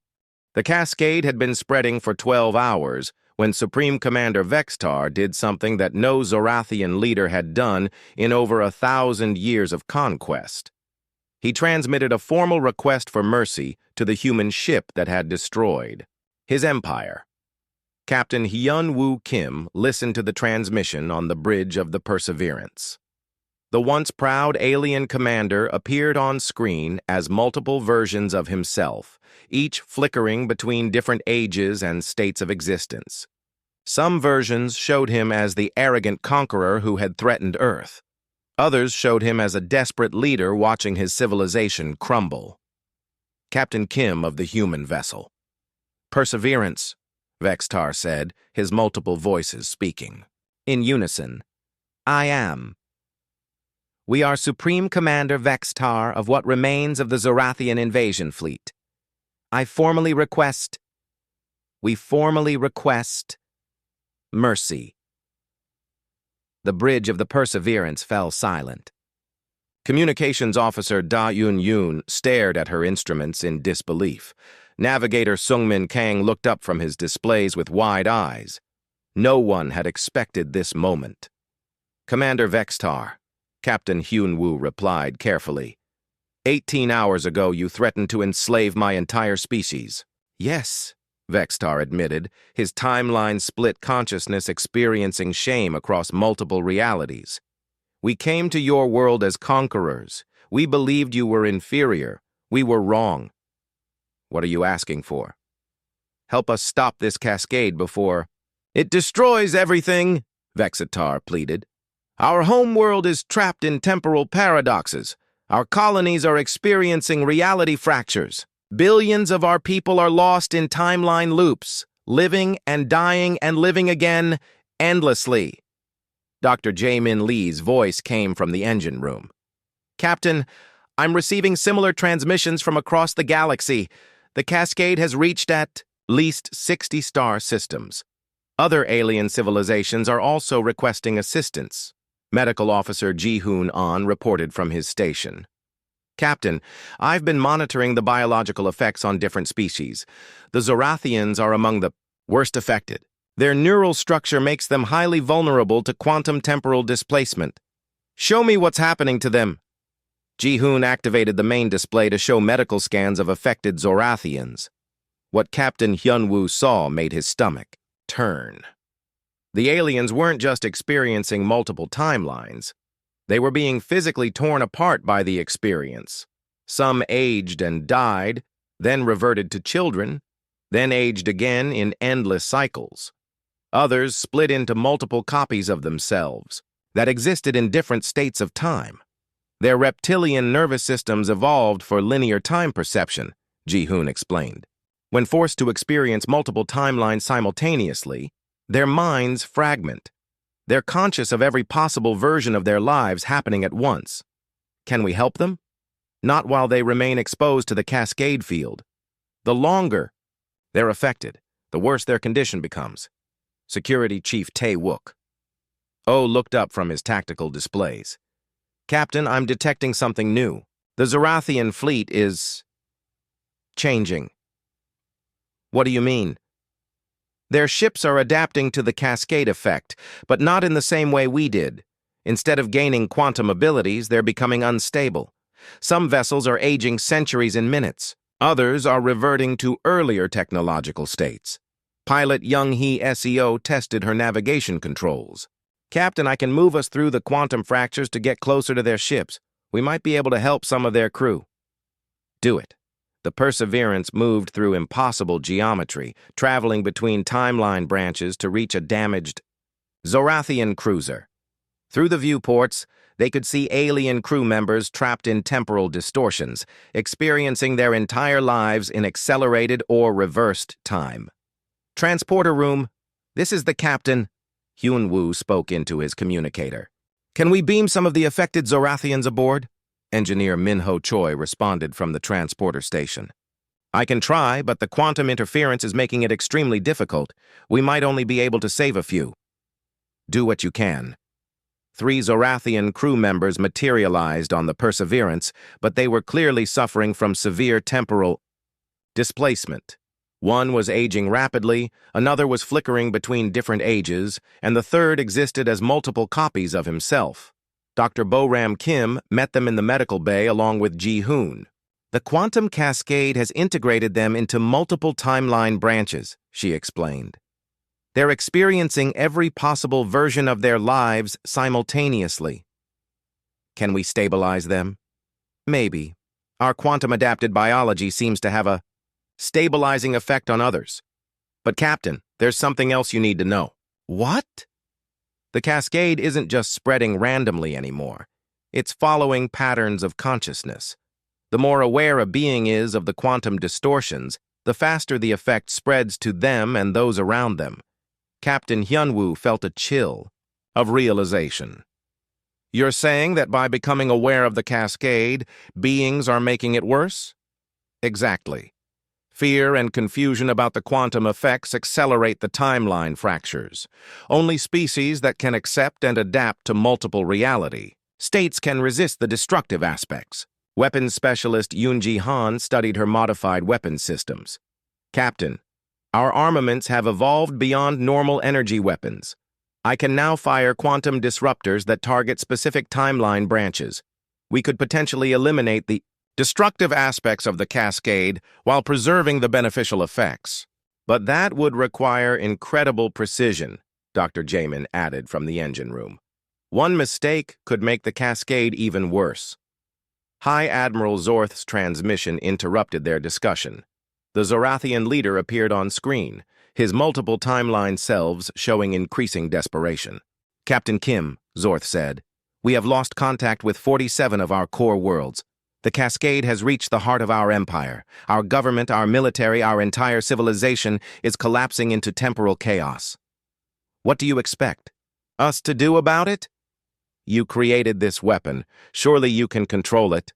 The cascade had been spreading for 12 hours when Supreme Commander Vextar did something that no Zorathian leader had done in over 1,000 years of conquest. He transmitted a formal request for mercy to the human ship that had destroyed his empire. Captain Hyun-woo Kim listened to the transmission on the bridge of the Perseverance. The once proud alien commander appeared on screen as multiple versions of himself, each flickering between different ages and states of existence. Some versions showed him as the arrogant conqueror who had threatened Earth. Others showed him as a desperate leader watching his civilization crumble. Captain Kim of the human vessel. Perseverance, Vextar said, his multiple voices speaking. In unison, I am. We are Supreme Commander Vextar of what remains of the Zorathian invasion fleet. We formally request mercy. The bridge of the Perseverance fell silent. Communications Officer Da Yun-yoon stared at her instruments in disbelief. Navigator Sungmin Kang looked up from his displays with wide eyes. No one had expected this moment. Commander Vextar, Captain Hyun-woo replied carefully. 18 hours ago you threatened to enslave my entire species. Yes, Vextar admitted, his timeline-split consciousness experiencing shame across multiple realities. We came to your world as conquerors. We believed you were inferior. We were wrong. What are you asking for? Help us stop this cascade before it destroys everything, Vextar pleaded. Our homeworld is trapped in temporal paradoxes. Our colonies are experiencing reality fractures. Billions of our people are lost in timeline loops, living and dying and living again endlessly. Dr. Jae-min Lee's voice came from the engine room. "Captain, I'm receiving similar transmissions from across the galaxy. The cascade has reached at least 60 star systems. Other alien civilizations are also requesting assistance," Medical Officer Ji-hoon An reported from his station. "Captain, I've been monitoring the biological effects on different species. The Zorathians are among the worst affected. Their neural structure makes them highly vulnerable to quantum temporal displacement. Show me what's happening to them." Ji-hoon activated the main display to show medical scans of affected Zorathians. What Captain Hyun-woo saw made his stomach turn. The aliens weren't just experiencing multiple timelines. They were being physically torn apart by the experience. Some aged and died, then reverted to children, then aged again in endless cycles. Others split into multiple copies of themselves that existed in different states of time. Their reptilian nervous systems evolved for linear time perception, Ji-hoon explained. When forced to experience multiple timelines simultaneously, their minds fragment. They're conscious of every possible version of their lives happening at once. Can we help them? Not while they remain exposed to the cascade field. The longer they're affected, the worse their condition becomes. Security Chief Tae-wook. Oh looked up from his tactical displays. "Captain, I'm detecting something new. The Zorathian fleet is changing." "What do you mean?" "Their ships are adapting to the cascade effect, but not in the same way we did. Instead of gaining quantum abilities, they're becoming unstable. Some vessels are aging centuries in minutes. Others are reverting to earlier technological states. Pilot Young-hee SEO tested her navigation controls. Captain, I can move us through the quantum fractures to get closer to their ships. We might be able to help some of their crew." "Do it." The Perseverance moved through impossible geometry, traveling between timeline branches to reach a damaged Zorathian cruiser. Through the viewports, they could see alien crew members trapped in temporal distortions, experiencing their entire lives in accelerated or reversed time. "Transporter room, this is the captain," Hyun-woo spoke into his communicator. "Can we beam some of the affected Zorathians aboard?" Engineer Min-ho Choi responded from the transporter station. "I can try, but the quantum interference is making it extremely difficult. We might only be able to save a few." "Do what you can." 3 Zorathian crew members materialized on the Perseverance, but they were clearly suffering from severe temporal displacement. One was aging rapidly, another was flickering between different ages, and the third existed as multiple copies of himself. Dr. Bo-ram Kim met them in the medical bay along with Ji-hoon. "The quantum cascade has integrated them into multiple timeline branches," she explained. "They're experiencing every possible version of their lives simultaneously." "Can we stabilize them?" "Maybe. Our quantum-adapted biology seems to have a stabilizing effect on others. But Captain, there's something else you need to know." "What?" "The cascade isn't just spreading randomly anymore. It's following patterns of consciousness. The more aware a being is of the quantum distortions, the faster the effect spreads to them and those around them." Captain Hyun-woo felt a chill of realization. "You're saying that by becoming aware of the cascade, beings are making it worse?" "Exactly. Fear and confusion about the quantum effects accelerate the timeline fractures. Only species that can accept and adapt to multiple reality states can resist the destructive aspects." Weapons specialist Yoon-ji Han studied her modified weapons systems. "Captain, our armaments have evolved beyond normal energy weapons. I can now fire quantum disruptors that target specific timeline branches. We could potentially eliminate the destructive aspects of the cascade while preserving the beneficial effects. But that would require incredible precision," Dr. Jamin added from the engine room. "One mistake could make the cascade even worse." High Admiral Zorth's transmission interrupted their discussion. The Zorathian leader appeared on screen, his multiple timeline selves showing increasing desperation. "Captain Kim," Zorth said, "we have lost contact with 47 of our core worlds. The cascade has reached the heart of our empire. Our government, our military, our entire civilization is collapsing into temporal chaos." "What do you expect?" Us to do about it? You created this weapon. Surely you can control it.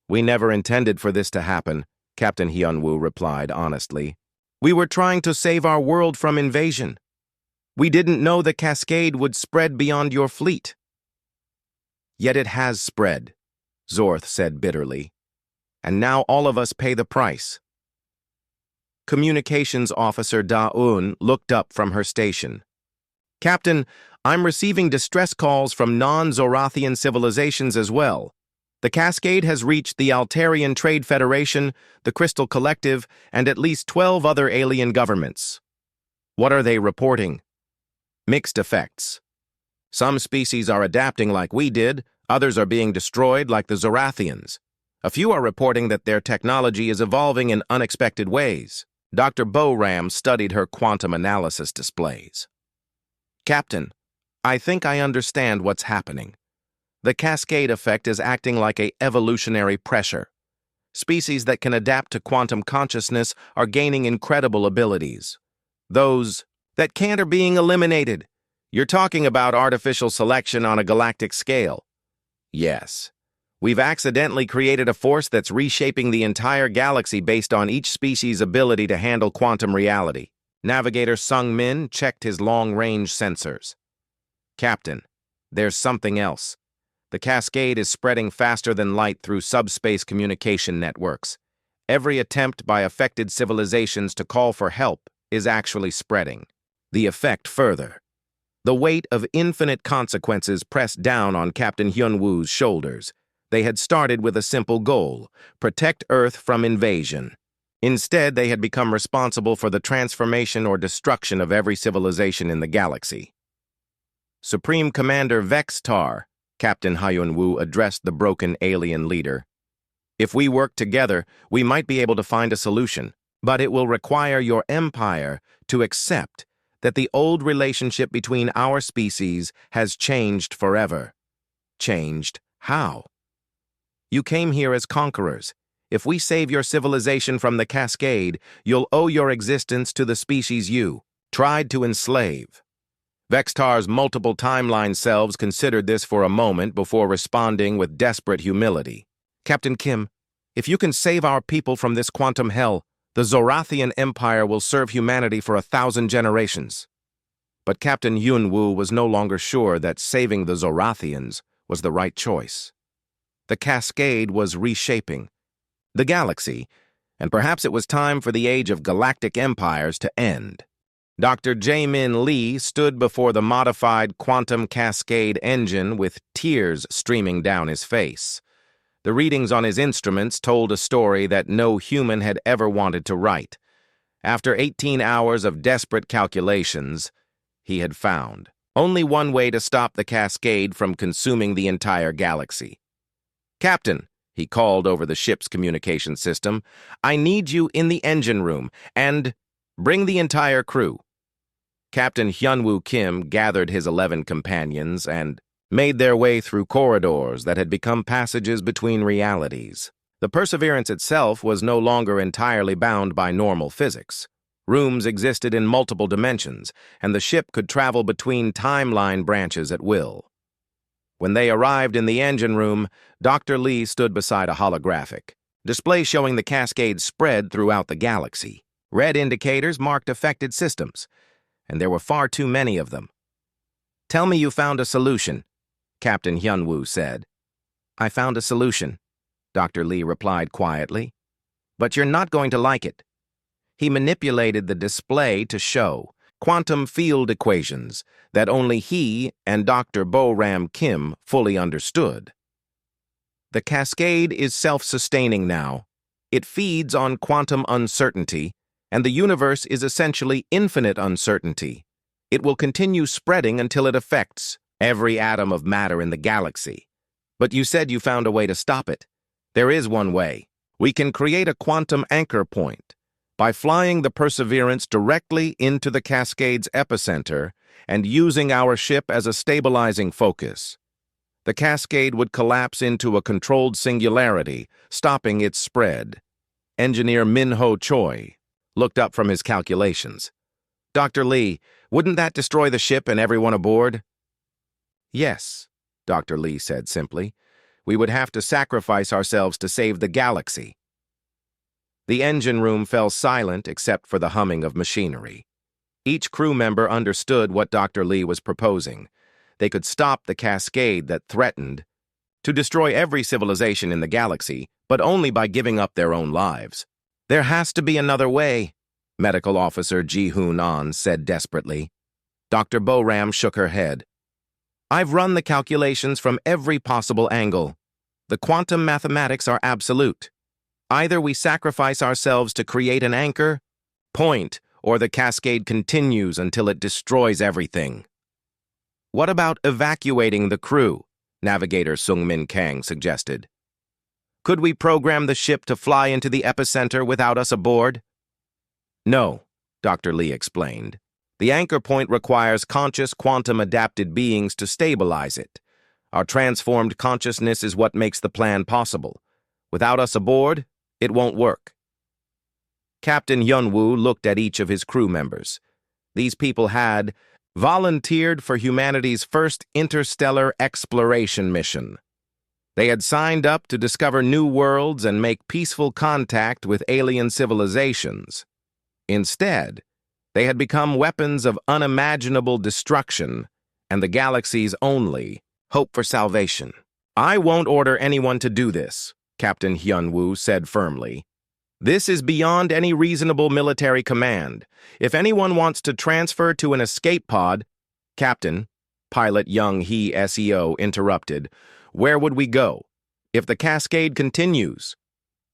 We never intended for this to happen, Captain Hyunwoo replied honestly. We were trying to save our world from invasion. We didn't know the cascade would spread beyond your fleet. Yet it has spread, Zorth said bitterly. And now all of us pay the price. Communications Officer Da-un looked up from her station. Captain, I'm receiving distress calls from non-Zorathian civilizations as well. The cascade has reached the Altarian Trade Federation, the Crystal Collective, and at least 12 other alien governments. What are they reporting? Mixed effects. Some species are adapting like we did, others are being destroyed like the Zorathians. A few are reporting that their technology is evolving in unexpected ways. Dr. Bo-Ram studied her quantum analysis displays. Captain, I think I understand what's happening. The cascade effect is acting like an evolutionary pressure. Species that can adapt to quantum consciousness are gaining incredible abilities. Those that can't are being eliminated. You're talking about artificial selection on a galactic scale. Yes. We've accidentally created a force that's reshaping the entire galaxy based on each species' ability to handle quantum reality. Navigator Sung Min checked his long-range sensors. Captain, there's something else. The cascade is spreading faster than light through subspace communication networks. Every attempt by affected civilizations to call for help is actually spreading. The effect further. The weight of infinite consequences pressed down on Captain Hyunwoo's shoulders. They had started with a simple goal: protect Earth from invasion. Instead, they had become responsible for the transformation or destruction of every civilization in the galaxy. Supreme Commander Vextar, Captain Hyunwoo addressed the broken alien leader. If we work together, we might be able to find a solution, but it will require your empire to accept that the old relationship between our species has changed forever. Changed how? You came here as conquerors. If we save your civilization from the cascade, you'll owe your existence to the species you tried to enslave. Vextar's multiple timeline selves considered this for a moment before responding with desperate humility. Captain Kim, if you can save our people from this quantum hell, the Zorathian Empire will serve humanity for 1,000 generations. But Captain Hyunwoo was no longer sure that saving the Zorathians was the right choice. The cascade was reshaping the galaxy, and perhaps it was time for the age of galactic empires to end. Dr. Jae-min Lee stood before the modified quantum cascade engine with tears streaming down his face. The readings on his instruments told a story that no human had ever wanted to write. After 18 hours of desperate calculations, he had found only one way to stop the cascade from consuming the entire galaxy. Captain, he called over the ship's communication system, I need you in the engine room, and bring the entire crew. Captain Hyunwoo Kim gathered his 11 companions and made their way through corridors that had become passages between realities. The Perseverance itself was no longer entirely bound by normal physics. Rooms existed in multiple dimensions, and the ship could travel between timeline branches at will. When they arrived in the engine room, Dr. Lee stood beside a holographic display showing the cascade spread throughout the galaxy. Red indicators marked affected systems, and there were far too many of them. Tell me you found a solution, Captain Hyunwoo said. I found a solution, Dr. Lee replied quietly. But you're not going to like it. He manipulated the display to show quantum field equations that only he and Dr. Bo-Ram Kim fully understood. The cascade is self-sustaining now. It feeds on quantum uncertainty, and the universe is essentially infinite uncertainty. It will continue spreading until it affects every atom of matter in the galaxy. But you said you found a way to stop it. There is one way. We can create a quantum anchor point by flying the Perseverance directly into the cascade's epicenter and using our ship as a stabilizing focus. The cascade would collapse into a controlled singularity, stopping its spread. Engineer Min-ho Choi looked up from his calculations. Dr. Lee, wouldn't that destroy the ship and everyone aboard? Yes, Dr. Lee said simply. We would have to sacrifice ourselves to save the galaxy. The engine room fell silent except for the humming of machinery. Each crew member understood what Dr. Lee was proposing. They could stop the cascade that threatened to destroy every civilization in the galaxy, but only by giving up their own lives. There has to be another way, Medical Officer Ji-Hoon An said desperately. Dr. Boram shook her head. I've run the calculations from every possible angle. The quantum mathematics are absolute. Either we sacrifice ourselves to create an anchor point, or the cascade continues until it destroys everything. What about evacuating the crew? Navigator Sung-Min Kang suggested. Could we program the ship to fly into the epicenter without us aboard? No, Dr. Lee explained. The anchor point requires conscious quantum-adapted beings to stabilize it. Our transformed consciousness is what makes the plan possible. Without us aboard, it won't work. Captain Yunwoo looked at each of his crew members. These people had volunteered for humanity's first interstellar exploration mission. They had signed up to discover new worlds and make peaceful contact with alien civilizations. Instead, they had become weapons of unimaginable destruction and the galaxy's only hope for salvation. I won't order anyone to do this, Captain Hyunwoo said firmly. This is beyond any reasonable military command. If anyone wants to transfer to an escape pod, Captain, Pilot Young Hee SEO interrupted, where would we go? If the cascade continues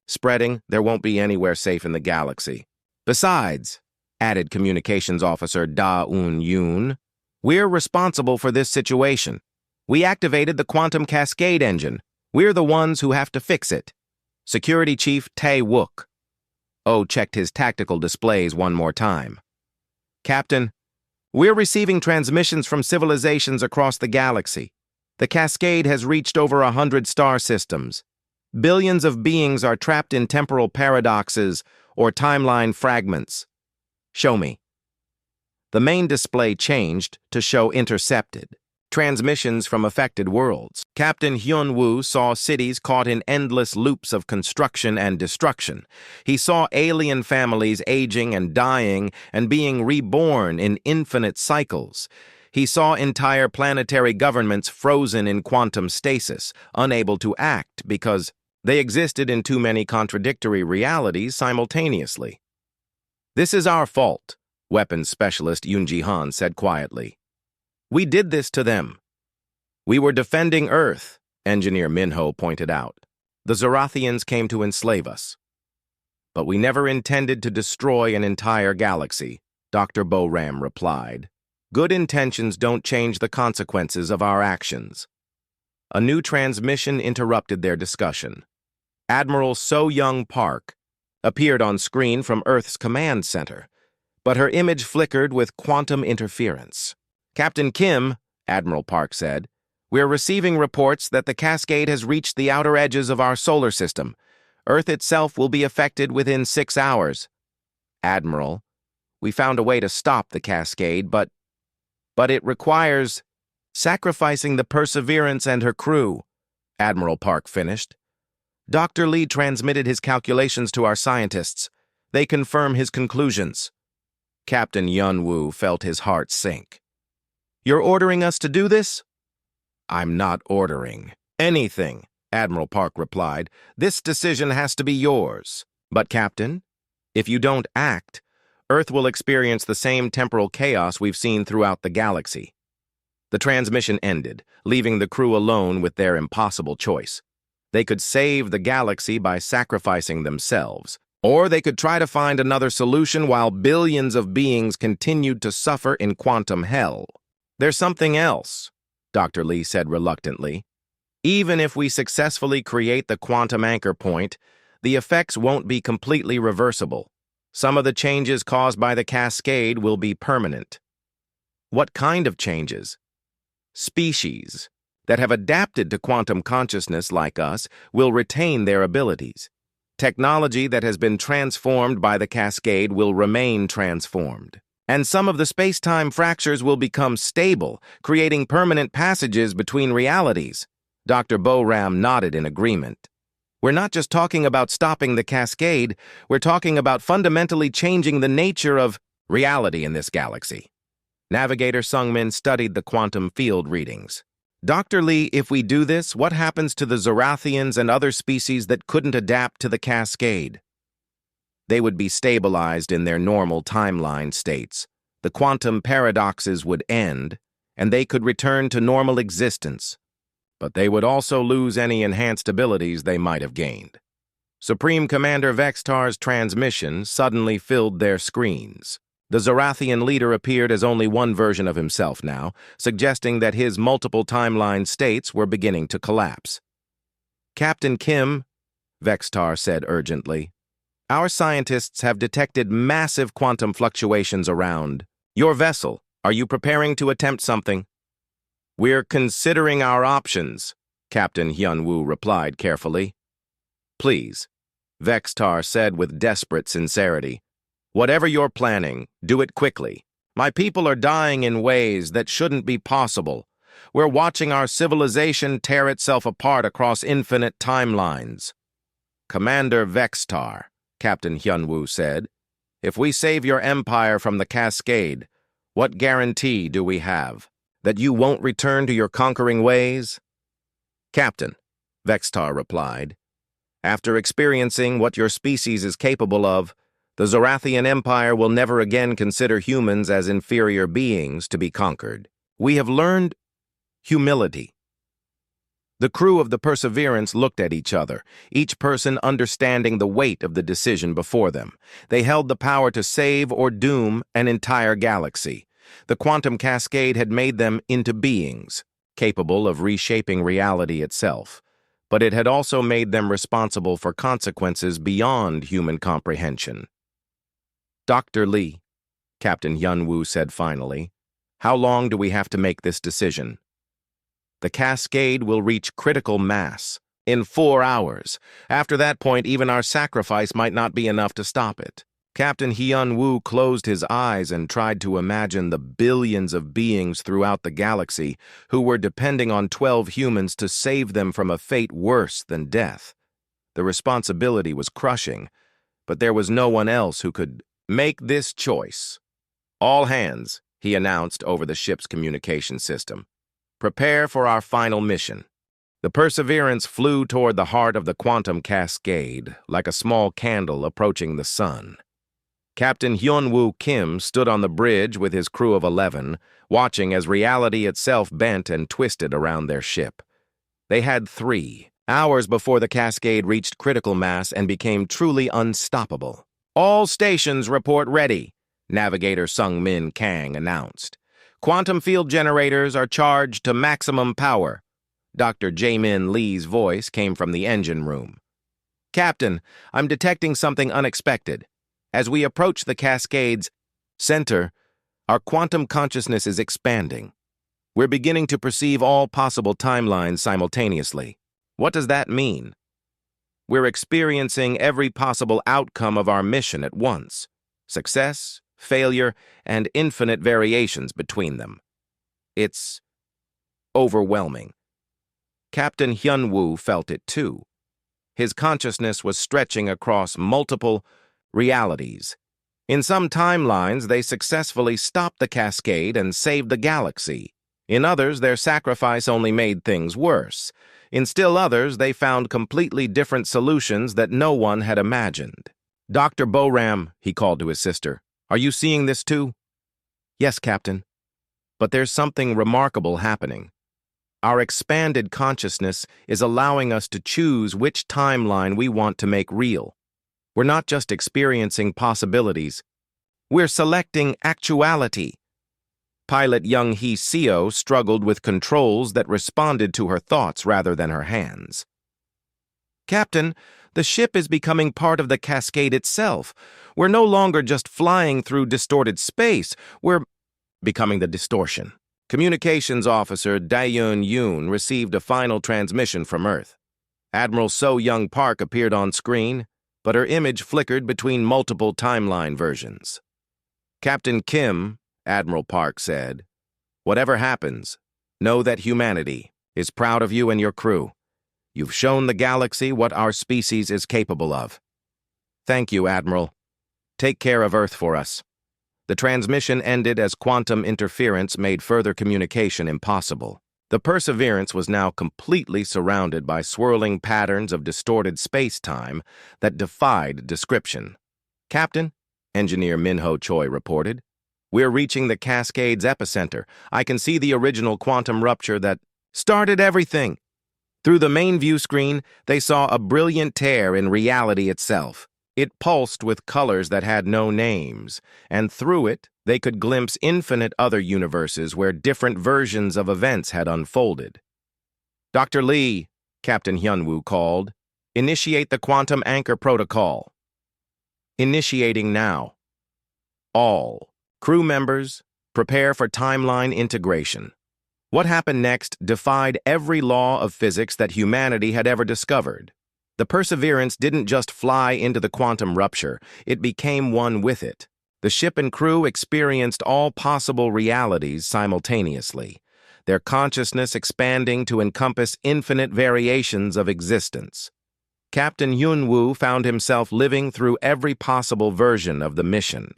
spreading, there won't be anywhere safe in the galaxy. Besides, added Communications Officer Da Un-yoon, we're responsible for this situation. We activated the quantum cascade engine. We're the ones who have to fix it. Security Chief Tae-wook. Oh checked his tactical displays one more time. Captain, we're receiving transmissions from civilizations across the galaxy. The cascade has reached over 100 star systems. Billions of beings are trapped in temporal paradoxes or timeline fragments. Show me. The main display changed to show intercepted transmissions from affected worlds. Captain Hyunwoo saw cities caught in endless loops of construction and destruction. He saw alien families aging and dying and being reborn in infinite cycles. He saw entire planetary governments frozen in quantum stasis, unable to act because they existed in too many contradictory realities simultaneously. This is our fault, weapons specialist Yoon Ji-han said quietly. We did this to them. We were defending Earth, Engineer Minho pointed out. The Zorathians came to enslave us. But we never intended to destroy an entire galaxy, Dr. Boram replied. Good intentions don't change the consequences of our actions. A new transmission interrupted their discussion. Admiral So-Young Park appeared on screen from Earth's command center, but her image flickered with quantum interference. Captain Kim, Admiral Park said, we're receiving reports that the cascade has reached the outer edges of our solar system. Earth itself will be affected within 6 hours. Admiral, we found a way to stop the cascade, but it requires sacrificing the Perseverance and her crew, Admiral Park finished. Dr. Lee transmitted his calculations to our scientists. They confirm his conclusions. Captain Yunwoo felt his heart sink. You're ordering us to do this? I'm not ordering anything, Admiral Park replied. This decision has to be yours. But, Captain, if you don't act, Earth will experience the same temporal chaos we've seen throughout the galaxy. The transmission ended, leaving the crew alone with their impossible choice. They could save the galaxy by sacrificing themselves, or they could try to find another solution while billions of beings continued to suffer in quantum hell. There's something else, Dr. Lee said reluctantly. Even if we successfully create the quantum anchor point, the effects won't be completely reversible. Some of the changes caused by the cascade will be permanent. What kind of changes? Species that have adapted to quantum consciousness like us will retain their abilities. Technology that has been transformed by the cascade will remain transformed. And some of the space-time fractures will become stable, creating permanent passages between realities. Dr. Boram nodded in agreement. We're not just talking about stopping the cascade, we're talking about fundamentally changing the nature of reality in this galaxy. Navigator Sungmin studied the quantum field readings. Dr. Lee, if we do this, what happens to the Zorathians and other species that couldn't adapt to the cascade? They would be stabilized in their normal timeline states. The quantum paradoxes would end, and they could return to normal existence. But they would also lose any enhanced abilities they might have gained. Supreme Commander Vextar's transmission suddenly filled their screens. The Zorathian leader appeared as only one version of himself now, suggesting that his multiple timeline states were beginning to collapse. Captain Kim, Vextar said urgently, our scientists have detected massive quantum fluctuations around your vessel. Are you preparing to attempt something? We're considering our options, Captain Hyun-woo replied carefully. Please, Vextar said with desperate sincerity. Whatever you're planning, do it quickly. My people are dying in ways that shouldn't be possible. We're watching our civilization tear itself apart across infinite timelines. Commander Vextar, Captain Hyun-woo said, if we save your empire from the cascade, what guarantee do we have? That you won't return to your conquering ways? Captain, Vextar replied, after experiencing what your species is capable of, the Zorathian Empire will never again consider humans as inferior beings to be conquered. We have learned humility. The crew of the Perseverance looked at each other, each person understanding the weight of the decision before them. They held the power to save or doom an entire galaxy. The quantum cascade had made them into beings, capable of reshaping reality itself. But it had also made them responsible for consequences beyond human comprehension. Dr. Lee, Captain Hyun-woo said finally, how long do we have to make this decision? The cascade will reach critical mass in 4 hours. After that point, even our sacrifice might not be enough to stop it. Captain Hyun-woo closed his eyes and tried to imagine the billions of beings throughout the galaxy who were depending on 12 humans to save them from a fate worse than death. The responsibility was crushing, but there was no one else who could make this choice. All hands, he announced over the ship's communication system. Prepare for our final mission. The Perseverance flew toward the heart of the quantum cascade, like a small candle approaching the sun. Captain Hyun-woo Kim stood on the bridge with his crew of 11, watching as reality itself bent and twisted around their ship. They had 3 hours before the cascade reached critical mass and became truly unstoppable. All stations report ready, Navigator Sung-min Kang announced. Quantum field generators are charged to maximum power. Dr. Jae-min Lee's voice came from the engine room. Captain, I'm detecting something unexpected. As we approach the cascade's center, our quantum consciousness is expanding. We're beginning to perceive all possible timelines simultaneously. What does that mean? We're experiencing every possible outcome of our mission at once. Success, failure, and infinite variations between them. It's overwhelming. Captain Hyun-woo felt it too. His consciousness was stretching across multiple realities. In some timelines, they successfully stopped the cascade and saved the galaxy. In others, their sacrifice only made things worse. In still others, they found completely different solutions that no one had imagined. Dr. Boram, he called to his sister, are you seeing this too? Yes, Captain. But there's something remarkable happening. Our expanded consciousness is allowing us to choose which timeline we want to make real. We're not just experiencing possibilities. We're selecting actuality. Pilot Young-hee Seo struggled with controls that responded to her thoughts rather than her hands. Captain, the ship is becoming part of the cascade itself. We're no longer just flying through distorted space. We're becoming the distortion. Communications Officer Daeun Yoon received a final transmission from Earth. Admiral So Young Park appeared on screen, but her image flickered between multiple timeline versions. Captain Kim, Admiral Park said, "Whatever happens, know that humanity is proud of you and your crew. You've shown the galaxy what our species is capable of. Thank you, Admiral. Take care of Earth for us." The transmission ended as quantum interference made further communication impossible. The Perseverance was now completely surrounded by swirling patterns of distorted space-time that defied description. "Captain," Engineer Minho Choi reported, "we're reaching the Cascade's epicenter. I can see the original quantum rupture that started everything." Through the main view screen, they saw a brilliant tear in reality itself. It pulsed with colors that had no names, and through it, they could glimpse infinite other universes where different versions of events had unfolded. "Dr. Lee," Captain Hyunwoo called, "initiate the quantum anchor protocol." Initiating now. All crew members, prepare for timeline integration. What happened next defied every law of physics that humanity had ever discovered. The Perseverance didn't just fly into the quantum rupture, it became one with it. The ship and crew experienced all possible realities simultaneously, their consciousness expanding to encompass infinite variations of existence. Captain Hyunwoo found himself living through every possible version of the mission.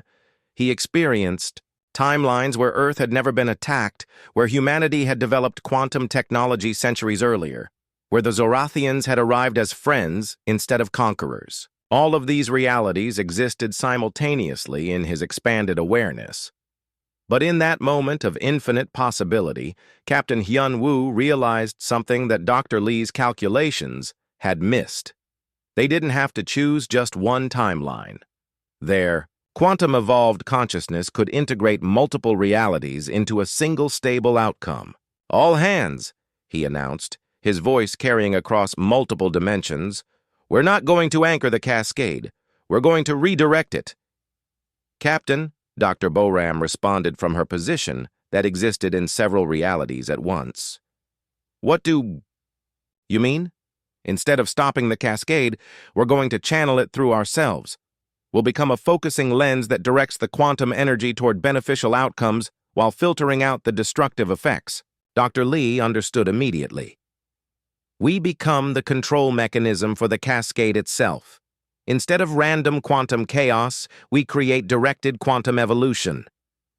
He experienced timelines where Earth had never been attacked, where humanity had developed quantum technology centuries earlier, where the Zorathians had arrived as friends instead of conquerors. All of these realities existed simultaneously in his expanded awareness. But in that moment of infinite possibility, Captain Hyunwoo realized something that Dr. Lee's calculations had missed. They didn't have to choose just one timeline. Their quantum-evolved consciousness could integrate multiple realities into a single stable outcome. "All hands," he announced, his voice carrying across multiple dimensions. "We're not going to anchor the Cascade. We're going to redirect it." "Captain," Dr. Boram responded from her position that existed in several realities at once. "What do you mean? Instead of stopping the Cascade, we're going to channel it through ourselves. We'll become a focusing lens that directs the quantum energy toward beneficial outcomes while filtering out the destructive effects." Dr. Lee understood immediately. "We become the control mechanism for the Cascade itself. Instead of random quantum chaos, we create directed quantum evolution."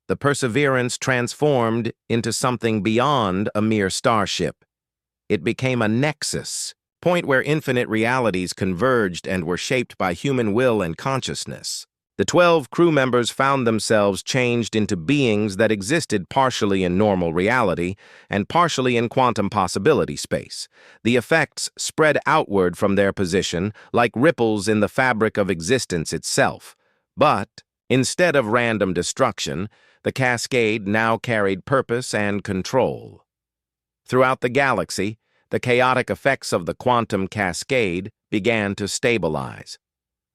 The Perseverance transformed into something beyond a mere starship. It became a nexus, point where infinite realities converged and were shaped by human will and consciousness. The 12 crew members found themselves changed into beings that existed partially in normal reality and partially in quantum possibility space. The effects spread outward from their position like ripples in the fabric of existence itself. But, instead of random destruction, the Cascade now carried purpose and control. Throughout the galaxy, the chaotic effects of the quantum cascade began to stabilize.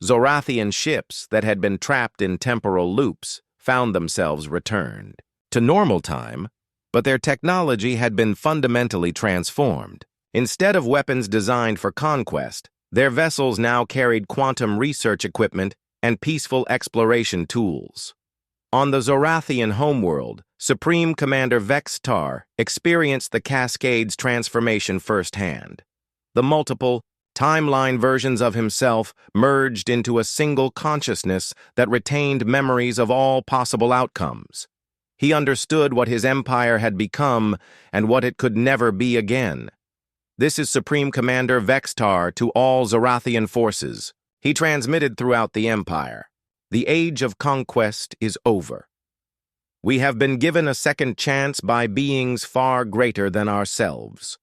Zorathian ships that had been trapped in temporal loops found themselves returned to normal time, but their technology had been fundamentally transformed. Instead of weapons designed for conquest, their vessels now carried quantum research equipment and peaceful exploration tools. On the Zorathian homeworld, Supreme Commander Vextar experienced the Cascade's transformation firsthand. The multiple, timeline versions of himself merged into a single consciousness that retained memories of all possible outcomes. He understood what his empire had become and what it could never be again. "This is Supreme Commander Vextar to all Zorathian forces," he transmitted throughout the empire. "The age of conquest is over. We have been given a second chance by beings far greater than ourselves.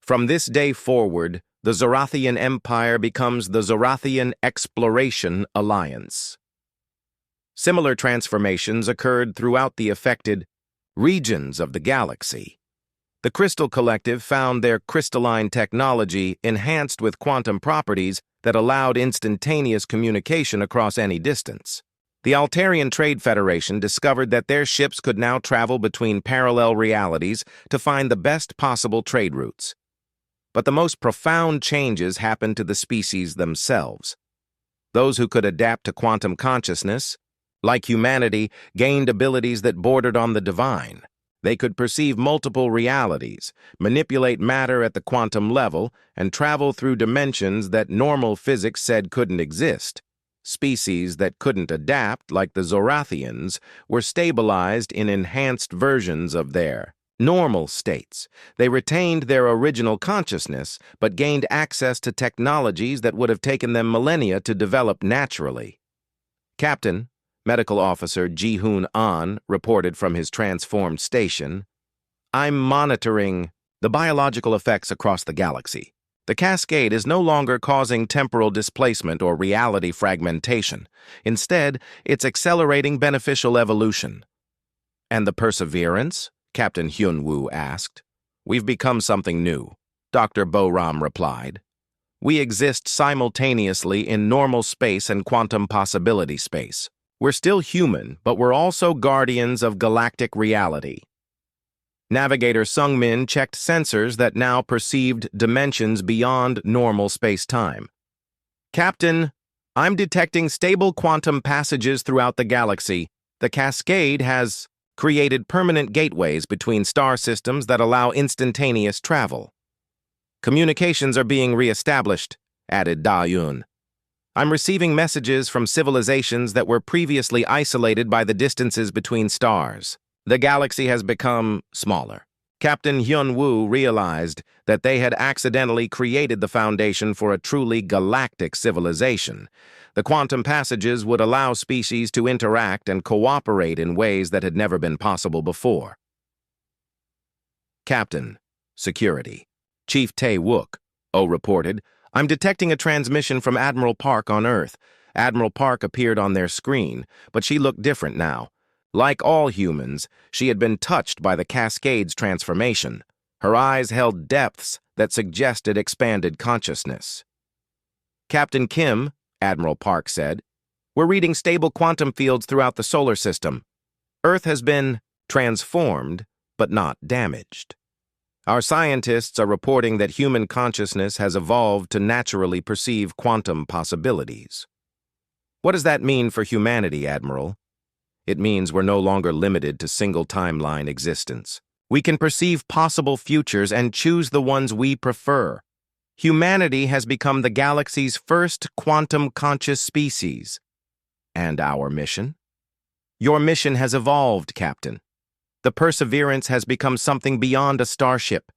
From this day forward, the Zorathian Empire becomes the Zorathian Exploration Alliance." Similar transformations occurred throughout the affected regions of the galaxy. The Crystal Collective found their crystalline technology enhanced with quantum properties that allowed instantaneous communication across any distance. The Altarian Trade Federation discovered that their ships could now travel between parallel realities to find the best possible trade routes. But the most profound changes happened to the species themselves. Those who could adapt to quantum consciousness like humanity, gained abilities that bordered on the divine. They could perceive multiple realities, manipulate matter at the quantum level, and travel through dimensions that normal physics said couldn't exist. Species that couldn't adapt, like the Zorathians, were stabilized in enhanced versions of their normal states. They retained their original consciousness, but gained access to technologies that would have taken them millennia to develop naturally. Captain, Medical Officer Ji-Hoon An reported from his transformed station, "I'm monitoring the biological effects across the galaxy. The cascade is no longer causing temporal displacement or reality fragmentation. Instead, it's accelerating beneficial evolution." "And the perseverance?" Captain Hyun-woo asked. "We've become something new," Dr. Bo-ram replied. "We exist simultaneously in normal space and quantum possibility space. We're still human, but we're also guardians of galactic reality." Navigator Sung-min checked sensors that now perceived dimensions beyond normal space-time. "Captain, I'm detecting stable quantum passages throughout the galaxy. The cascade has created permanent gateways between star systems that allow instantaneous travel. Communications are being re-established," added Da-yoon. "I'm receiving messages from civilizations that were previously isolated by the distances between stars. The galaxy has become smaller." Captain Hyun-woo realized that they had accidentally created the foundation for a truly galactic civilization. The quantum passages would allow species to interact and cooperate in ways that had never been possible before. "Captain, Security. Chief Tae-wook," Oh reported, "I'm detecting a transmission from Admiral Park on Earth." Admiral Park appeared on their screen, but she looked different now. Like all humans, she had been touched by the Cascade's transformation. Her eyes held depths that suggested expanded consciousness. "Captain Kim," Admiral Park said, "we're reading stable quantum fields throughout the solar system. Earth has been transformed, but not damaged. Our scientists are reporting that human consciousness has evolved to naturally perceive quantum possibilities." "What does that mean for humanity, Admiral?" "It means we're no longer limited to single timeline existence. We can perceive possible futures and choose the ones we prefer. Humanity has become the galaxy's first quantum-conscious species." "And our mission?" "Your mission has evolved, Captain. The Perseverance has become something beyond a starship.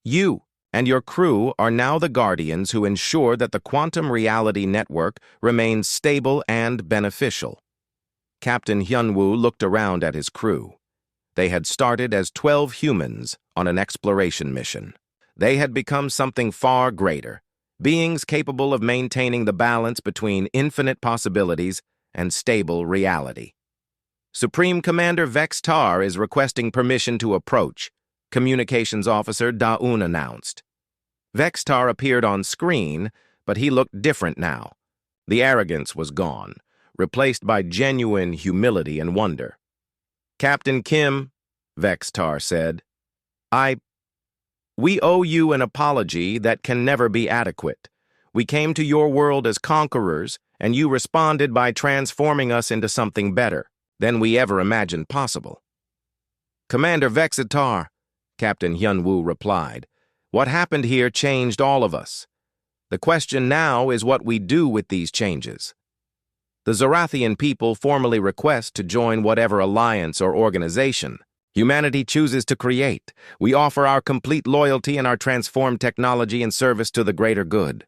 You and your crew are now the guardians who ensure that the quantum reality network remains stable and beneficial." Captain Hyun-woo looked around at his crew. They had started as 12 humans on an exploration mission. They had become something far greater, beings capable of maintaining the balance between infinite possibilities and stable reality. "Supreme Commander Vex-Tar is requesting permission to approach," Communications Officer Da-eun announced. Vex-Tar appeared on screen, but he looked different now. The arrogance was gone, replaced by genuine humility and wonder. "Captain Kim," Vex-Tar said, "We owe you an apology that can never be adequate. We came to your world as conquerors, and you responded by transforming us into something better than we ever imagined possible." "Commander Vex-Tar," Captain Hyun-woo replied, "what happened here changed all of us. The question now is what we do with these changes. The Zorathian people formally request to join whatever alliance or organization humanity chooses to create. We offer our complete loyalty and our transformed technology in service to the greater good."